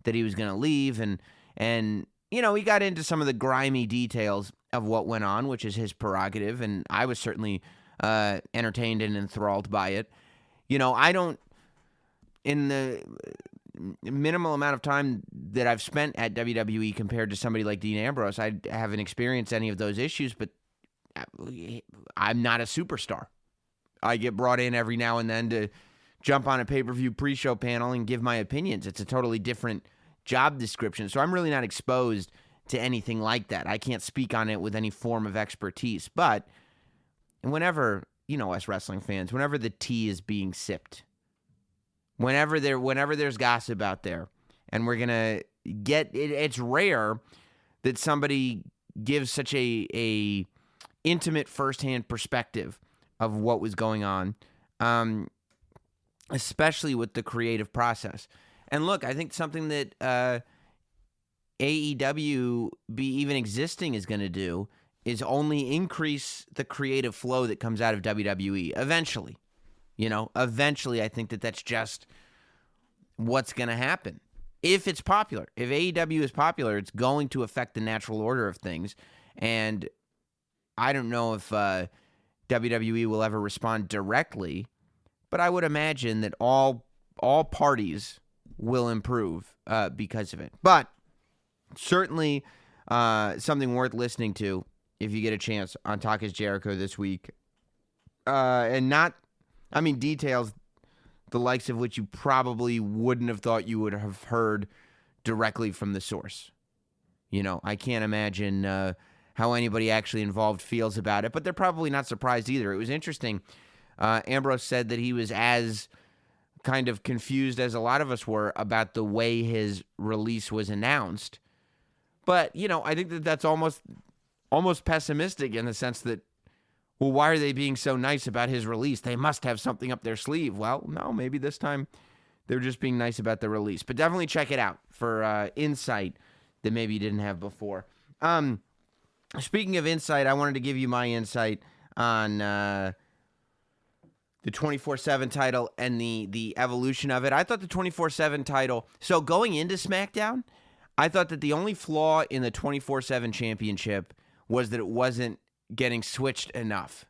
that he was going to leave. And he got into some of the grimy details of what went on, which is his prerogative, and I was certainly entertained and enthralled by it. I don't, in the minimal amount of time that I've spent at WWE compared to somebody like Dean Ambrose, I haven't experienced any of those issues, but I'm not a superstar. I get brought in every now and then to jump on a pay-per-view pre-show panel and give my opinions. It's a totally different job description, so I'm really not exposed to anything like that. I can't speak on it with any form of expertise, but whenever, us wrestling fans, whenever the tea is being sipped, whenever there's gossip out there, and we're gonna get it, it's rare that somebody gives such a intimate firsthand perspective of what was going on, especially with the creative process. And look, I think something that AEW even existing is going to do is only increase the creative flow that comes out of WWE eventually. Eventually I think that that's just what's going to happen. If it's popular, if AEW is popular, it's going to affect the natural order of things. And I don't know if WWE will ever respond directly, but I would imagine that all parties will improve because of it. But certainly something worth listening to if you get a chance on Talk is Jericho this week. Details the likes of which you probably wouldn't have thought you would have heard directly from the source. I can't imagine how anybody actually involved feels about it, but they're probably not surprised either. It was interesting. Ambrose said that he was as kind of confused as a lot of us were about the way his release was announced. But, I think that that's almost pessimistic in the sense that, well, why are they being so nice about his release? They must have something up their sleeve. Well, no, maybe this time they're just being nice about the release. But definitely check it out for insight that maybe you didn't have before. Speaking of insight, I wanted to give you my insight on the 24/7 title and the evolution of it. I thought the 24/7 title, so going into SmackDown, I thought that the only flaw in the 24/7 championship was that it wasn't getting switched enough.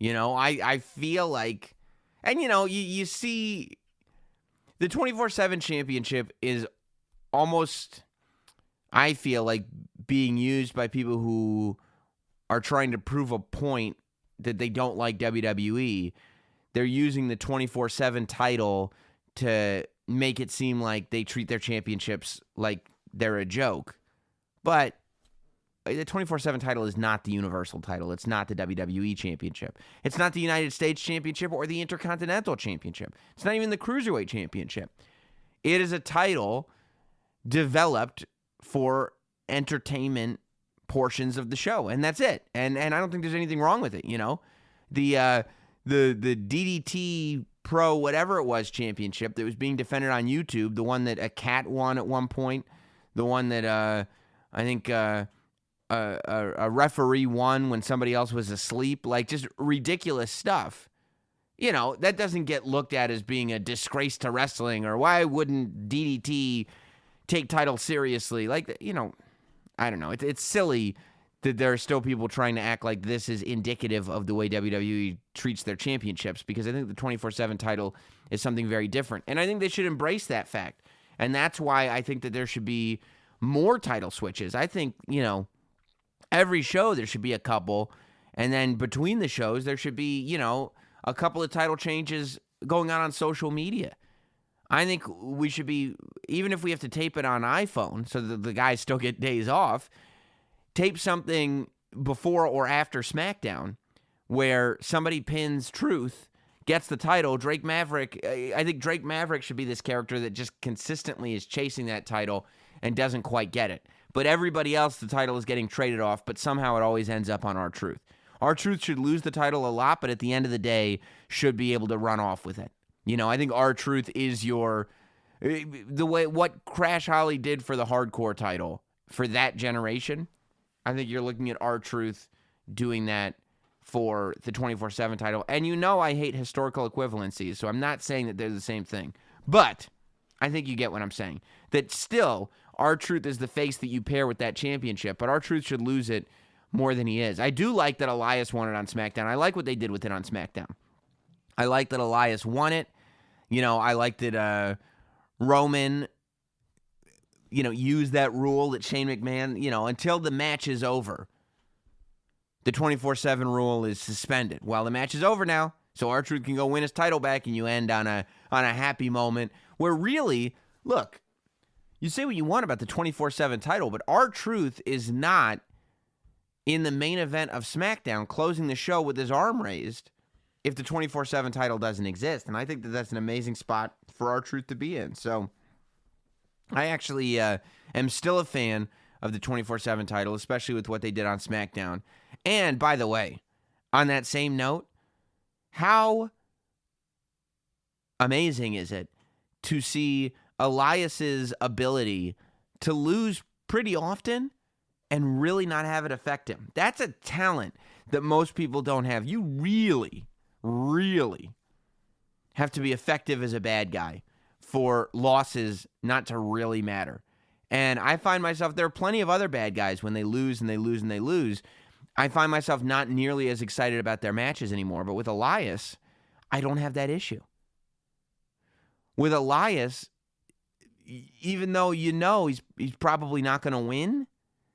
I feel like, and you see the 24/7 championship is almost, I feel like, being used by people who are trying to prove a point that they don't like WWE. They're using the 24/7 title to make it seem like they treat their championships like they're a joke. But the 24/7 title is not the Universal title. It's not the WWE Championship. It's not the United States Championship or the Intercontinental Championship. It's not even the Cruiserweight Championship. It is a title developed for entertainment portions of the show, and that's it. And I don't think there's anything wrong with it. The DDT Pro whatever it was championship that was being defended on YouTube, the one that a cat won at one point, the one that I think a referee won when somebody else was asleep, like just ridiculous stuff. That doesn't get looked at as being a disgrace to wrestling, or why wouldn't DDT take title seriously? I don't know. It's silly that there are still people trying to act like this is indicative of the way WWE treats their championships, because I think the 24/7 title is something very different. And I think they should embrace that fact. And that's why I think that there should be more title switches. I think, every show there should be a couple. And then between the shows, there should be, a couple of title changes going on social media. I think we should be, even if we have to tape it on iPhone so that the guys still get days off, tape something before or after SmackDown where somebody pins Truth, gets the title. Drake Maverick, I think Drake Maverick should be this character that just consistently is chasing that title and doesn't quite get it. But everybody else, the title is getting traded off, but somehow it always ends up on R-Truth. R-Truth should lose the title a lot, but at the end of the day, should be able to run off with it. I think R-Truth is what Crash Holly did for the hardcore title for that generation. I think you're looking at R-Truth doing that for the 24/7 title. And I hate historical equivalencies, so I'm not saying that they're the same thing. But I think you get what I'm saying. That still, R-Truth is the face that you pair with that championship, but R-Truth should lose it more than he is. I do like that Elias won it on SmackDown. I like what they did with it on SmackDown. I like that Elias won it. I like that Roman, used that rule that Shane McMahon, until the match is over, the 24/7 rule is suspended. Well, the match is over now, so R-Truth can go win his title back, and you end on a happy moment where really, look, you say what you want about the 24/7 title, but R-Truth is not in the main event of SmackDown closing the show with his arm raised if the 24/7 title doesn't exist. And I think that that's an amazing spot for R-Truth to be in. So I actually am still a fan of the 24/7 title, especially with what they did on SmackDown. And by the way, on that same note, how amazing is it to see Elias's ability to lose pretty often and really not have it affect him? That's a talent that most people don't have. You really have to be effective as a bad guy for losses not to really matter. And I find myself, there are plenty of other bad guys when they lose and they lose and they lose. I find myself not nearly as excited about their matches anymore. But with Elias, I don't have that issue. With Elias, even though he's probably not going to win,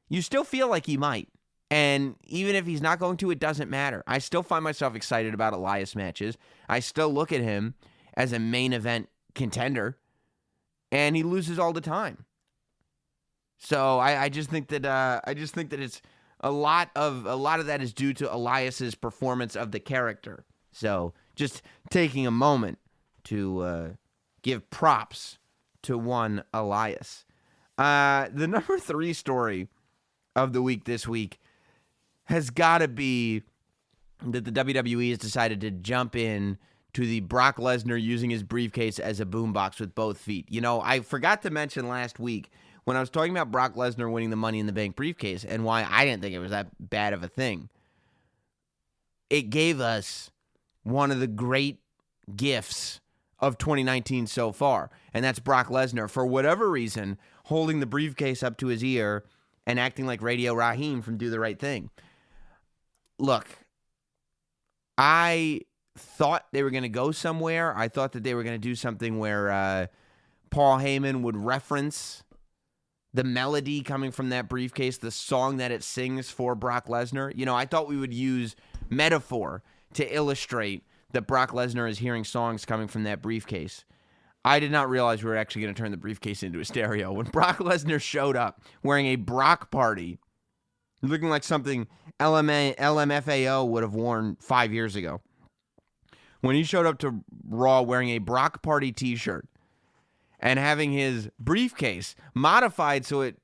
you still feel like he might. And even if he's not going to, it doesn't matter. I still find myself excited about Elias matches. I still look at him as a main event contender, and he loses all the time. So I just think that it's a lot of that is due to Elias's performance of the character. So just taking a moment to give props to one Elias. The number 3 story of the week this week has got to be that the WWE has decided to jump in to the Brock Lesnar using his briefcase as a boombox with both feet. You know, I forgot to mention last week when I was talking about Brock Lesnar winning the Money in the Bank briefcase and why I didn't think it was that bad of a thing. It gave us one of the great gifts of 2019 so far, and that's Brock Lesnar, for whatever reason, holding the briefcase up to his ear and acting like Radio Raheem from Do the Right Thing. Look, I thought they were going to go somewhere. I thought that they were going to do something where Paul Heyman would reference the melody coming from that briefcase, the song that it sings for Brock Lesnar. You know, I thought we would use metaphor to illustrate that Brock Lesnar is hearing songs coming from that briefcase. I did not realize we were actually going to turn the briefcase into a stereo. When Brock Lesnar showed up wearing a Brock Party, looking like something LMFAO would have worn 5 years ago. When he showed up to Raw wearing a Brock Party t-shirt and having his briefcase modified so it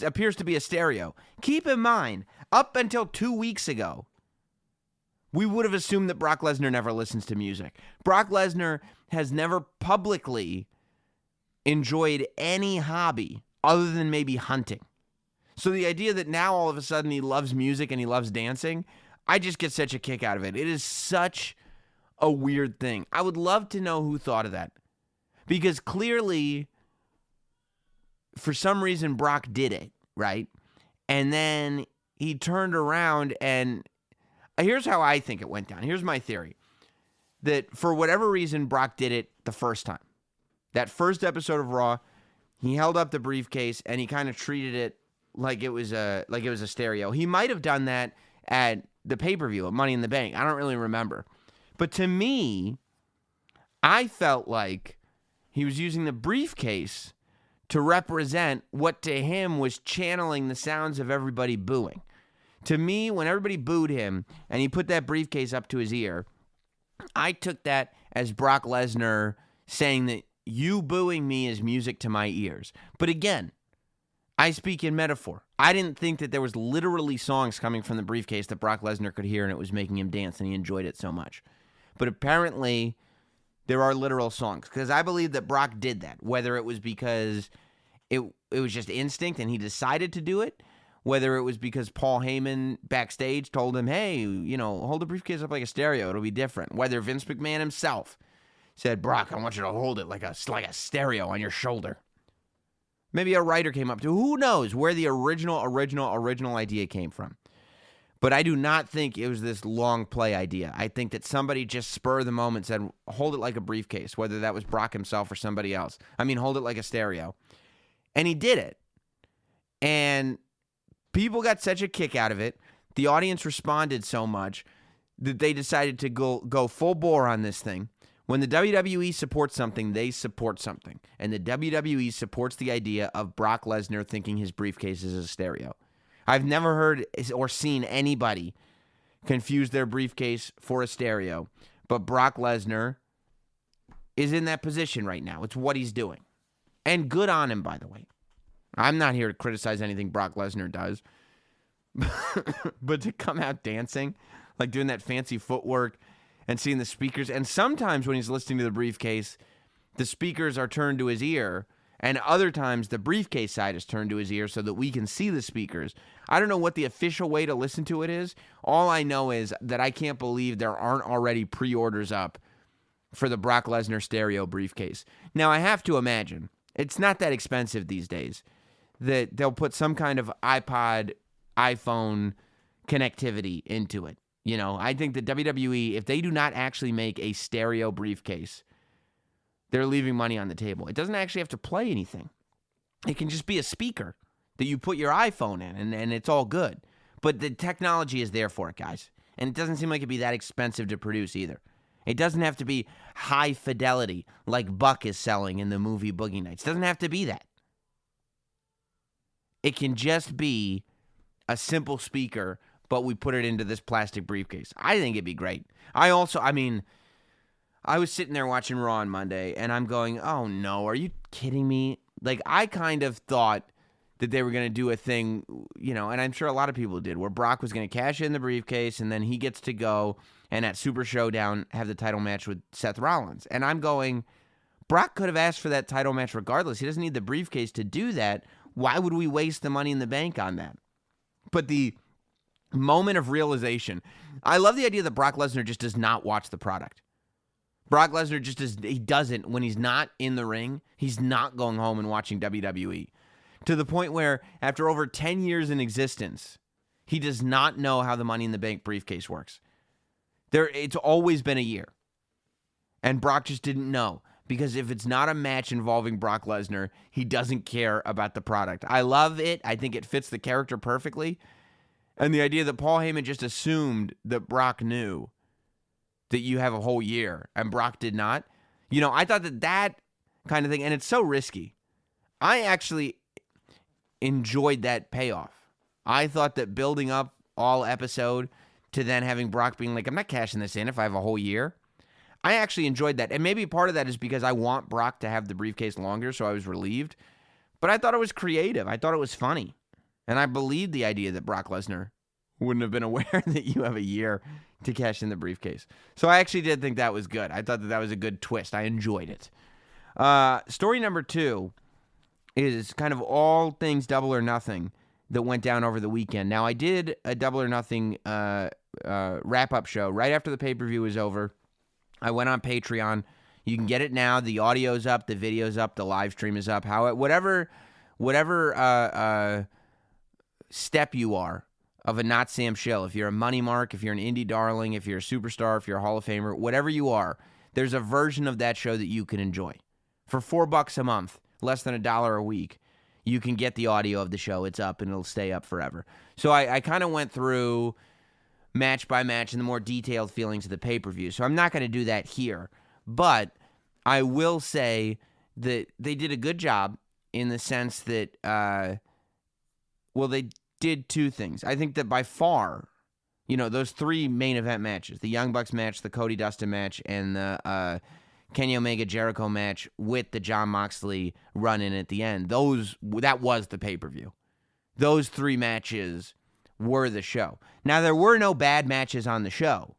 appears to be a stereo. Keep in mind, up until 2 weeks ago, we would have assumed that Brock Lesnar never listens to music. Brock Lesnar has never publicly enjoyed any hobby other than maybe hunting. So the idea that now all of a sudden he loves music and he loves dancing, I just get such a kick out of it. It is such a weird thing. I would love to know who thought of that. Because clearly, for some reason, Brock did it, right? And then he turned around and here's how I think it went down. Here's my theory. That for whatever reason, Brock did it the first time. That first episode of Raw, he held up the briefcase and he kind of treated it like it was a stereo. He might have done that at the pay-per-view at Money in the Bank. I don't really remember. But to me, I felt like he was using the briefcase to represent what to him was channeling the sounds of everybody booing. To me, when everybody booed him and he put that briefcase up to his ear, I took that as Brock Lesnar saying that you booing me is music to my ears. But again, I speak in metaphor. I didn't think that there was literally songs coming from the briefcase that Brock Lesnar could hear and it was making him dance and he enjoyed it so much. But apparently there are literal songs because I believe that Brock did that, whether it was because it was just instinct and he decided to do it, whether it was because Paul Heyman backstage told him, hey, hold the briefcase up like a stereo. It'll be different. Whether Vince McMahon himself said, Brock, I want you to hold it like a stereo on your shoulder. Maybe a writer came up to, who knows where the original idea came from. But I do not think it was this long play idea. I think that somebody just spur of the moment said, hold it like a briefcase, whether that was Brock himself or somebody else. Hold it like a stereo. And he did it. And people got such a kick out of it. The audience responded so much that they decided to go full bore on this thing. When the WWE supports something, they support something. And the WWE supports the idea of Brock Lesnar thinking his briefcase is a stereo. I've never heard or seen anybody confuse their briefcase for a stereo. But Brock Lesnar is in that position right now. It's what he's doing. And good on him, by the way. I'm not here to criticize anything Brock Lesnar does. But to come out dancing, like doing that fancy footwork and seeing the speakers. And sometimes when he's listening to the briefcase, the speakers are turned to his ear. And other times the briefcase side is turned to his ear so that we can see the speakers. I don't know what the official way to listen to it is. All I know is that I can't believe there aren't already pre-orders up for the Brock Lesnar stereo briefcase. Now, I have to imagine, it's not that expensive these days, that they'll put some kind of iPod, iPhone connectivity into it. You know, I think that WWE, if they do not actually make a stereo briefcase, they're leaving money on the table. It doesn't actually have to play anything. It can just be a speaker that you put your iPhone in, and it's all good. But the technology is there for it, guys. And it doesn't seem like it'd be that expensive to produce either. It doesn't have to be high fidelity like Buck is selling in the movie Boogie Nights. It doesn't have to be that. It can just be a simple speaker, but we put it into this plastic briefcase. I think it'd be great. I was sitting there watching Raw on Monday, and I'm going, oh no, are you kidding me? Like, I kind of thought that they were going to do a thing, you know, and I'm sure a lot of people did, where Brock was going to cash in the briefcase, and then he gets to go and at Super Showdown have the title match with Seth Rollins. And I'm going, Brock could have asked for that title match regardless. He doesn't need the briefcase to do that. Why would we waste the money in the bank on that? But the moment of realization, I love the idea that Brock Lesnar just does not watch the product. Brock Lesnar he doesn't, when he's not in the ring, he's not going home and watching WWE. To the point where, after over 10 years in existence, he does not know how the Money in the Bank briefcase works. It's always been a year. And Brock just didn't know. Because if it's not a match involving Brock Lesnar, he doesn't care about the product. I love it. I think it fits the character perfectly. And the idea that Paul Heyman just assumed that Brock knew that you have a whole year, and Brock did not. You know, I thought that kind of thing, and it's so risky. I actually enjoyed that payoff. I thought that building up all episode to then having Brock being like, I'm not cashing this in if I have a whole year. I actually enjoyed that. And maybe part of that is because I want Brock to have the briefcase longer, so I was relieved. But I thought it was creative. I thought it was funny. And I believed the idea that Brock Lesnar wouldn't have been aware that you have a year to cash in the briefcase. So I actually did think that was good. I thought that was a good twist. I enjoyed it. Story number 2 is kind of all things Double or Nothing that went down over the weekend. Now, I did a Double or Nothing wrap-up show right after the pay-per-view was over. I went on Patreon. You can get it now. The audio's up, the video's up, the live stream is up. Whatever step you are of a Not Sam shill, if you're a money mark, if you're an indie darling, if you're a superstar, if you're a Hall of Famer, whatever you are, there's a version of that show that you can enjoy. For $4 a month, less than $1 a week, you can get the audio of the show. It's up and it'll stay up forever. So I kind of went through match by match and the more detailed feelings of the pay-per-view. So I'm not going to do that here. But I will say that they did a good job in the sense that, they did two things. I think that by far, you know, those 3 main event matches, the Young Bucks match, the Cody Dustin match, and the Kenny Omega Jericho match with the Jon Moxley run-in at the end, that was the pay-per-view. Those 3 matches were the show. Now, there were no bad matches on the show,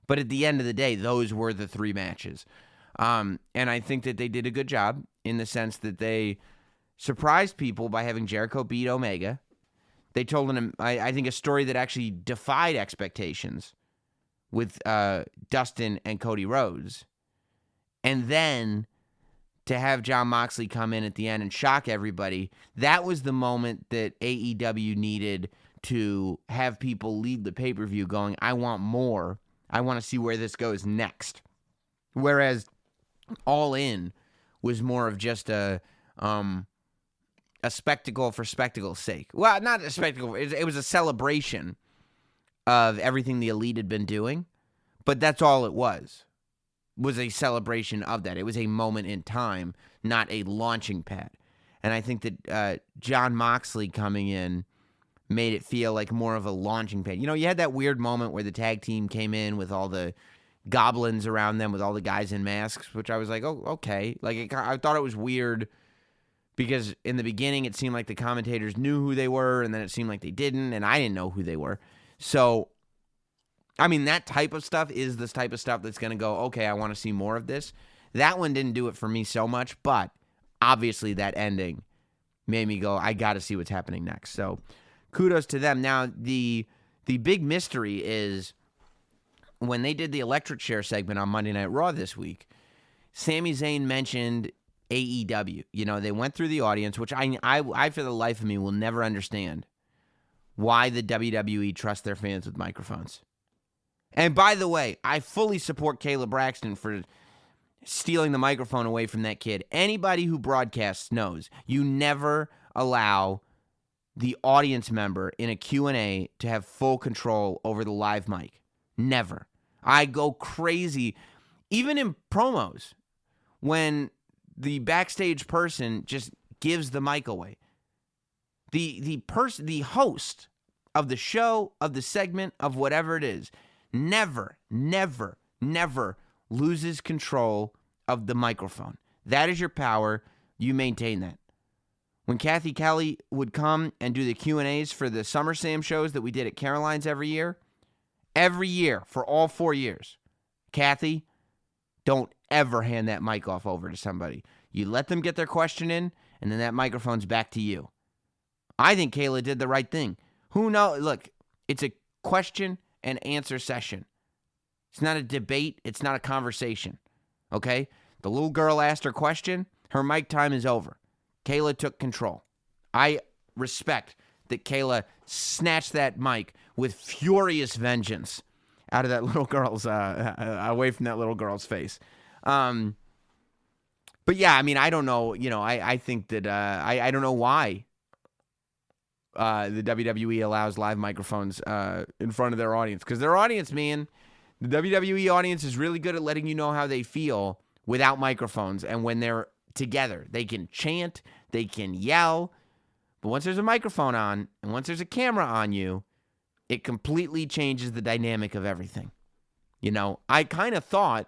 but at the end of the day, those were the 3 matches. And I think that they did a good job in the sense that they surprised people by having Jericho beat Omega. They told I think, a story that actually defied expectations with Dustin and Cody Rhodes. And then to have Jon Moxley come in at the end and shock everybody, that was the moment that AEW needed to have people leave the pay-per-view going, I want more. I want to see where this goes next. Whereas All In was more of just a spectacle for spectacle's sake. Well, not a spectacle. It was a celebration of everything the Elite had been doing, but that's all it was a celebration of that. It was a moment in time, not a launching pad. And I think that Jon Moxley coming in made it feel like more of a launching pad. You know, you had that weird moment where the tag team came in with all the goblins around them, with all the guys in masks, which I was like, oh, okay. Like, I thought it was weird because in the beginning it seemed like the commentators knew who they were, and then it seemed like they didn't, and I didn't know who they were. So, I mean, that type of stuff is this type of stuff that's going to go, okay, I want to see more of this. That one didn't do it for me so much, but obviously that ending made me go, I got to see what's happening next. So, kudos to them. Now, the big mystery is when they did the electric chair segment on Monday Night Raw this week, Sami Zayn mentioned AEW. You know, they went through the audience, which I for the life of me will never understand why the WWE trusts their fans with microphones. And by the way, I fully support Kayla Braxton for stealing the microphone away from that kid. Anybody who broadcasts knows you never allow the audience member in a Q&A to have full control over the live mic. Never. I go crazy, even in promos, when the backstage person just gives the mic away. The host of the show, of the segment, of whatever it is, never loses control of the microphone. That is your power. You maintain that. When Kathy Kelly would come and do the Q&As for the SummerSlam shows that we did at Caroline's every year for all 4 years, Kathy, don't ever hand that mic off over to somebody. You let them get their question in, and then that microphone's back to you. I think Kayla did the right thing. Who knows? Look, it's a question and answer session. It's not a debate. It's not a conversation. Okay? The little girl asked her question. Her mic time is over. Kayla took control. I respect that Kayla snatched that mic with furious vengeance out of that little girl's, away from that little girl's face. But yeah, I mean, I don't know. I think that I don't know why the WWE allows live microphones in front of their audience. Because their audience, man, the WWE audience is really good at letting you know how they feel without microphones. And when they're together, they can chant, they can yell. But once there's a microphone on, and once there's a camera on you, it completely changes the dynamic of everything. I kind of thought,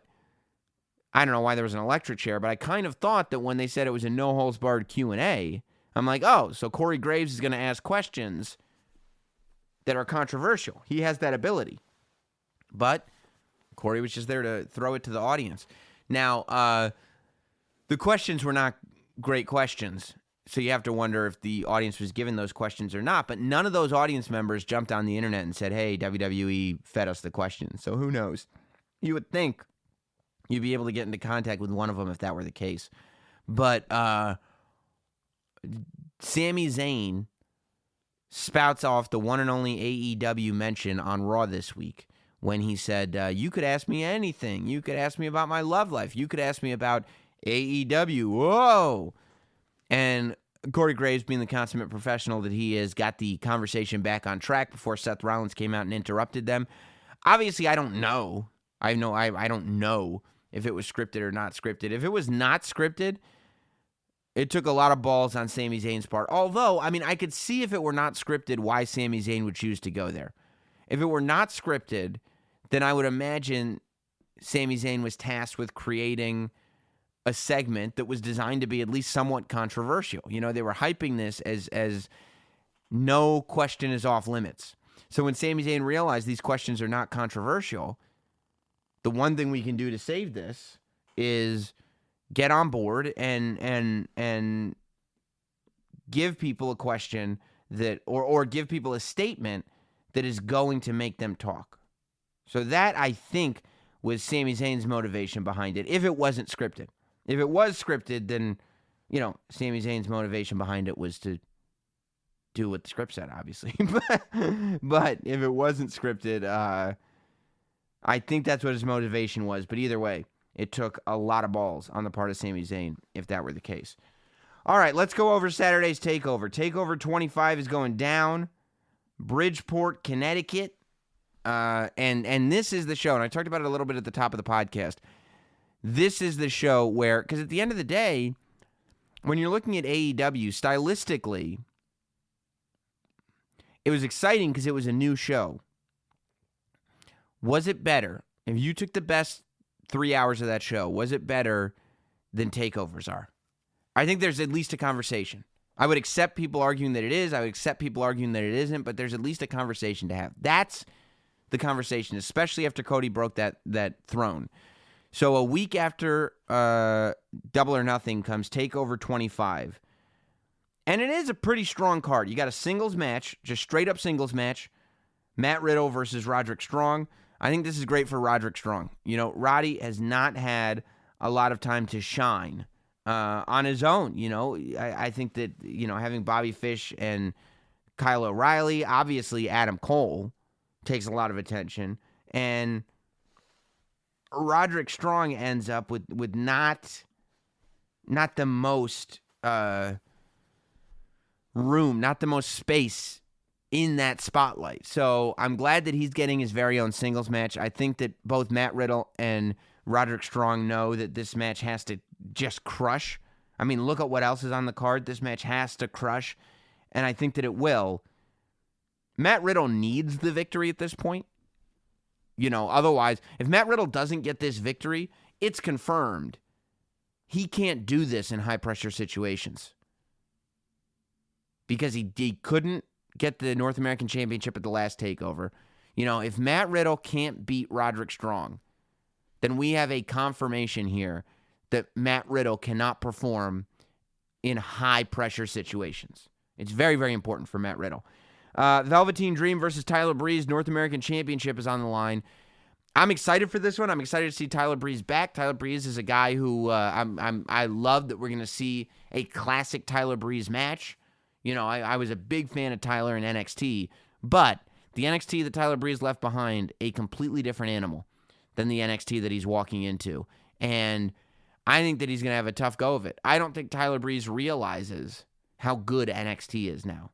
I don't know why there was an electric chair, but I kind of thought that when they said it was a no-holds-barred Q&A, I'm like, oh, so Corey Graves is going to ask questions that are controversial. He has that ability. But Corey was just there to throw it to the audience. Now, the questions were not great questions, so you have to wonder if the audience was given those questions or not. But none of those audience members jumped on the internet and said, hey, WWE fed us the questions. So who knows? You would think you'd be able to get into contact with one of them if that were the case. But Sami Zayn spouts off the one and only AEW mention on Raw this week when he said, you could ask me anything. You could ask me about my love life. You could ask me about AEW. Whoa. And Corey Graves, being the consummate professional that he is, got the conversation back on track before Seth Rollins came out and interrupted them. Obviously, I don't know. I don't know if it was scripted or not scripted. If it was not scripted, it took a lot of balls on Sami Zayn's part. Although, I mean, I could see if it were not scripted why Sami Zayn would choose to go there. If it were not scripted, then I would imagine Sami Zayn was tasked with creating a segment that was designed to be at least somewhat controversial. They were hyping this as no question is off limits. So when Sami Zayn realized these questions are not controversial, the one thing we can do to save this is get on board and give people a question that or give people a statement that is going to make them talk. So that, I think, was Sami Zayn's motivation behind it, if it wasn't scripted. If it was scripted, then, Sami Zayn's motivation behind it was to do what the script said, obviously. But if it wasn't scripted, I think that's what his motivation was. But either way, it took a lot of balls on the part of Sami Zayn, if that were the case. All right, let's go over Saturday's TakeOver. TakeOver 25 is going down. Bridgeport, Connecticut. And this is the show, and I talked about it a little bit at the top of the podcast. This is the show where, because at the end of the day, when you're looking at AEW, stylistically, it was exciting because it was a new show. Was it better? If you took the best 3 hours of that show, was it better than takeovers are? I think there's at least a conversation. I would accept people arguing that it is. I would accept people arguing that it isn't, but there's at least a conversation to have. That's the conversation, especially after Cody broke that throne. So a week after Double or Nothing comes TakeOver 25. And it is a pretty strong card. You got a singles match, just straight up singles match. Matt Riddle versus Roderick Strong. I think this is great for Roderick Strong. Roddy has not had a lot of time to shine on his own. I think that, having Bobby Fish and Kyle O'Reilly. Obviously, Adam Cole takes a lot of attention. And Roderick Strong ends up with not the most room, not the most space in that spotlight. So I'm glad that he's getting his very own singles match. I think that both Matt Riddle and Roderick Strong know that this match has to just crush. I mean, look at what else is on the card. This match has to crush, and I think that it will. Matt Riddle needs the victory at this point. Otherwise, if Matt Riddle doesn't get this victory, it's confirmed he can't do this in high-pressure situations because he couldn't get the North American Championship at the last TakeOver. If Matt Riddle can't beat Roderick Strong, then we have a confirmation here that Matt Riddle cannot perform in high-pressure situations. It's very, very important for Matt Riddle. Velveteen Dream versus Tyler Breeze, North American Championship is on the line. I'm excited for this one. I'm excited to see Tyler Breeze back. Tyler Breeze is a guy who I love that we're going to see a classic Tyler Breeze match. I was a big fan of Tyler in NXT, but the NXT that Tyler Breeze left behind, a completely different animal than the NXT that he's walking into. And I think that he's going to have a tough go of it. I don't think Tyler Breeze realizes how good NXT is now.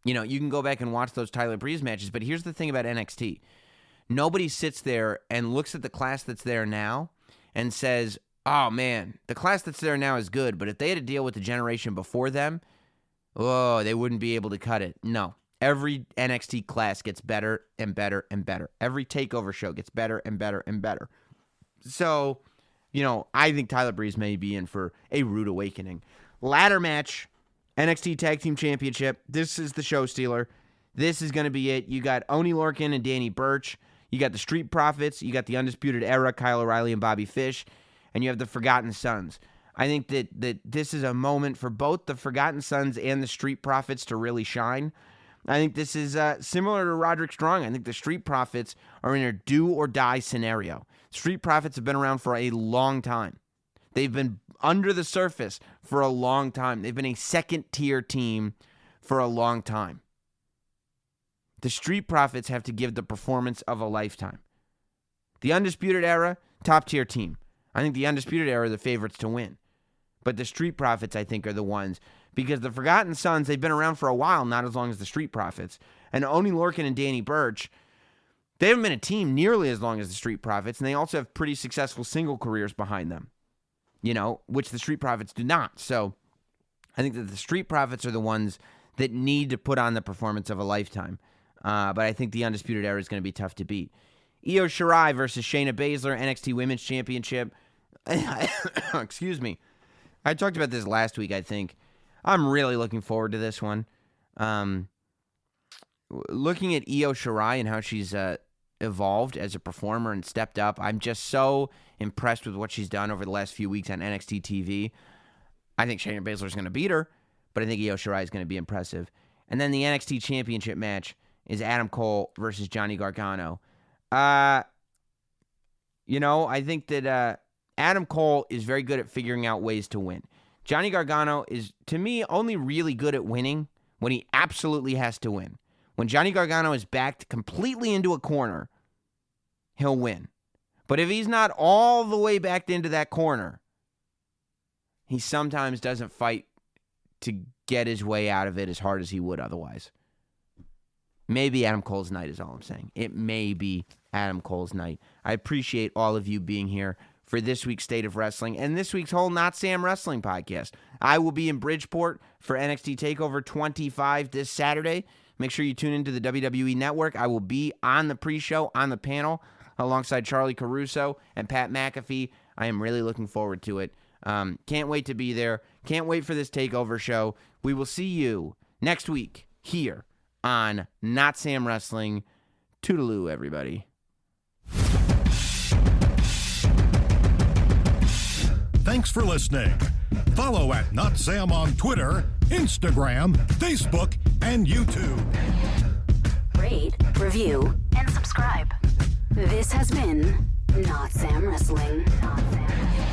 You can go back and watch those Tyler Breeze matches, but here's the thing about NXT. Nobody sits there and looks at the class that's there now and says, oh, man, the class that's there now is good, but if they had to deal with the generation before them, they wouldn't be able to cut it. No. Every NXT class gets better and better and better. Every TakeOver show gets better and better and better. So, I think Tyler Breeze may be in for a rude awakening. Ladder match, NXT Tag Team Championship. This is the show stealer. This is going to be it. You got Oney Lorcan and Danny Burch. You got the Street Profits. You got the Undisputed Era, Kyle O'Reilly and Bobby Fish. And you have the Forgotten Sons. I think that this is a moment for both the Forgotten Sons and the Street Profits to really shine. I think this is similar to Roderick Strong. I think the Street Profits are in a do-or-die scenario. Street Profits have been around for a long time. They've been under the surface for a long time. They've been a second-tier team for a long time. The Street Profits have to give the performance of a lifetime. The Undisputed Era, top-tier team. I think the Undisputed Era are the favorites to win. But the Street Profits, I think, are the ones. Because the Forgotten Sons, they've been around for a while, not as long as the Street Profits. And Oney Lorcan and Danny Burch, they haven't been a team nearly as long as the Street Profits, and they also have pretty successful single careers behind them, which the Street Profits do not. So I think that the Street Profits are the ones that need to put on the performance of a lifetime. But I think the Undisputed Era is going to be tough to beat. Io Shirai versus Shayna Baszler, NXT Women's Championship. Excuse me. I talked about this last week, I think. I'm really looking forward to this one. Looking at Io Shirai and how she's evolved as a performer and stepped up, I'm just so impressed with what she's done over the last few weeks on NXT TV. I think Shayna Baszler is going to beat her, but I think Io Shirai is going to be impressive. And then the NXT Championship match is Adam Cole versus Johnny Gargano. I think that Adam Cole is very good at figuring out ways to win. Johnny Gargano is, to me, only really good at winning when he absolutely has to win. When Johnny Gargano is backed completely into a corner, he'll win. But if he's not all the way backed into that corner, he sometimes doesn't fight to get his way out of it as hard as he would otherwise. Maybe Adam Cole's night is all I'm saying. It may be Adam Cole's night. I appreciate all of you being here for this week's State of Wrestling and this week's whole Not Sam Wrestling podcast. I will be in Bridgeport for NXT TakeOver 25 this Saturday. Make sure you tune into the WWE Network. I will be on the pre-show, on the panel, alongside Charlie Caruso and Pat McAfee. I am really looking forward to it. Can't wait to be there. Can't wait for this TakeOver show. We will see you next week here on Not Sam Wrestling. Toodaloo, everybody. Thanks for listening. Follow at Not Sam on Twitter, Instagram, Facebook, and YouTube. Rate, review, and subscribe. This has been Not Sam Wrestling. Not Sam.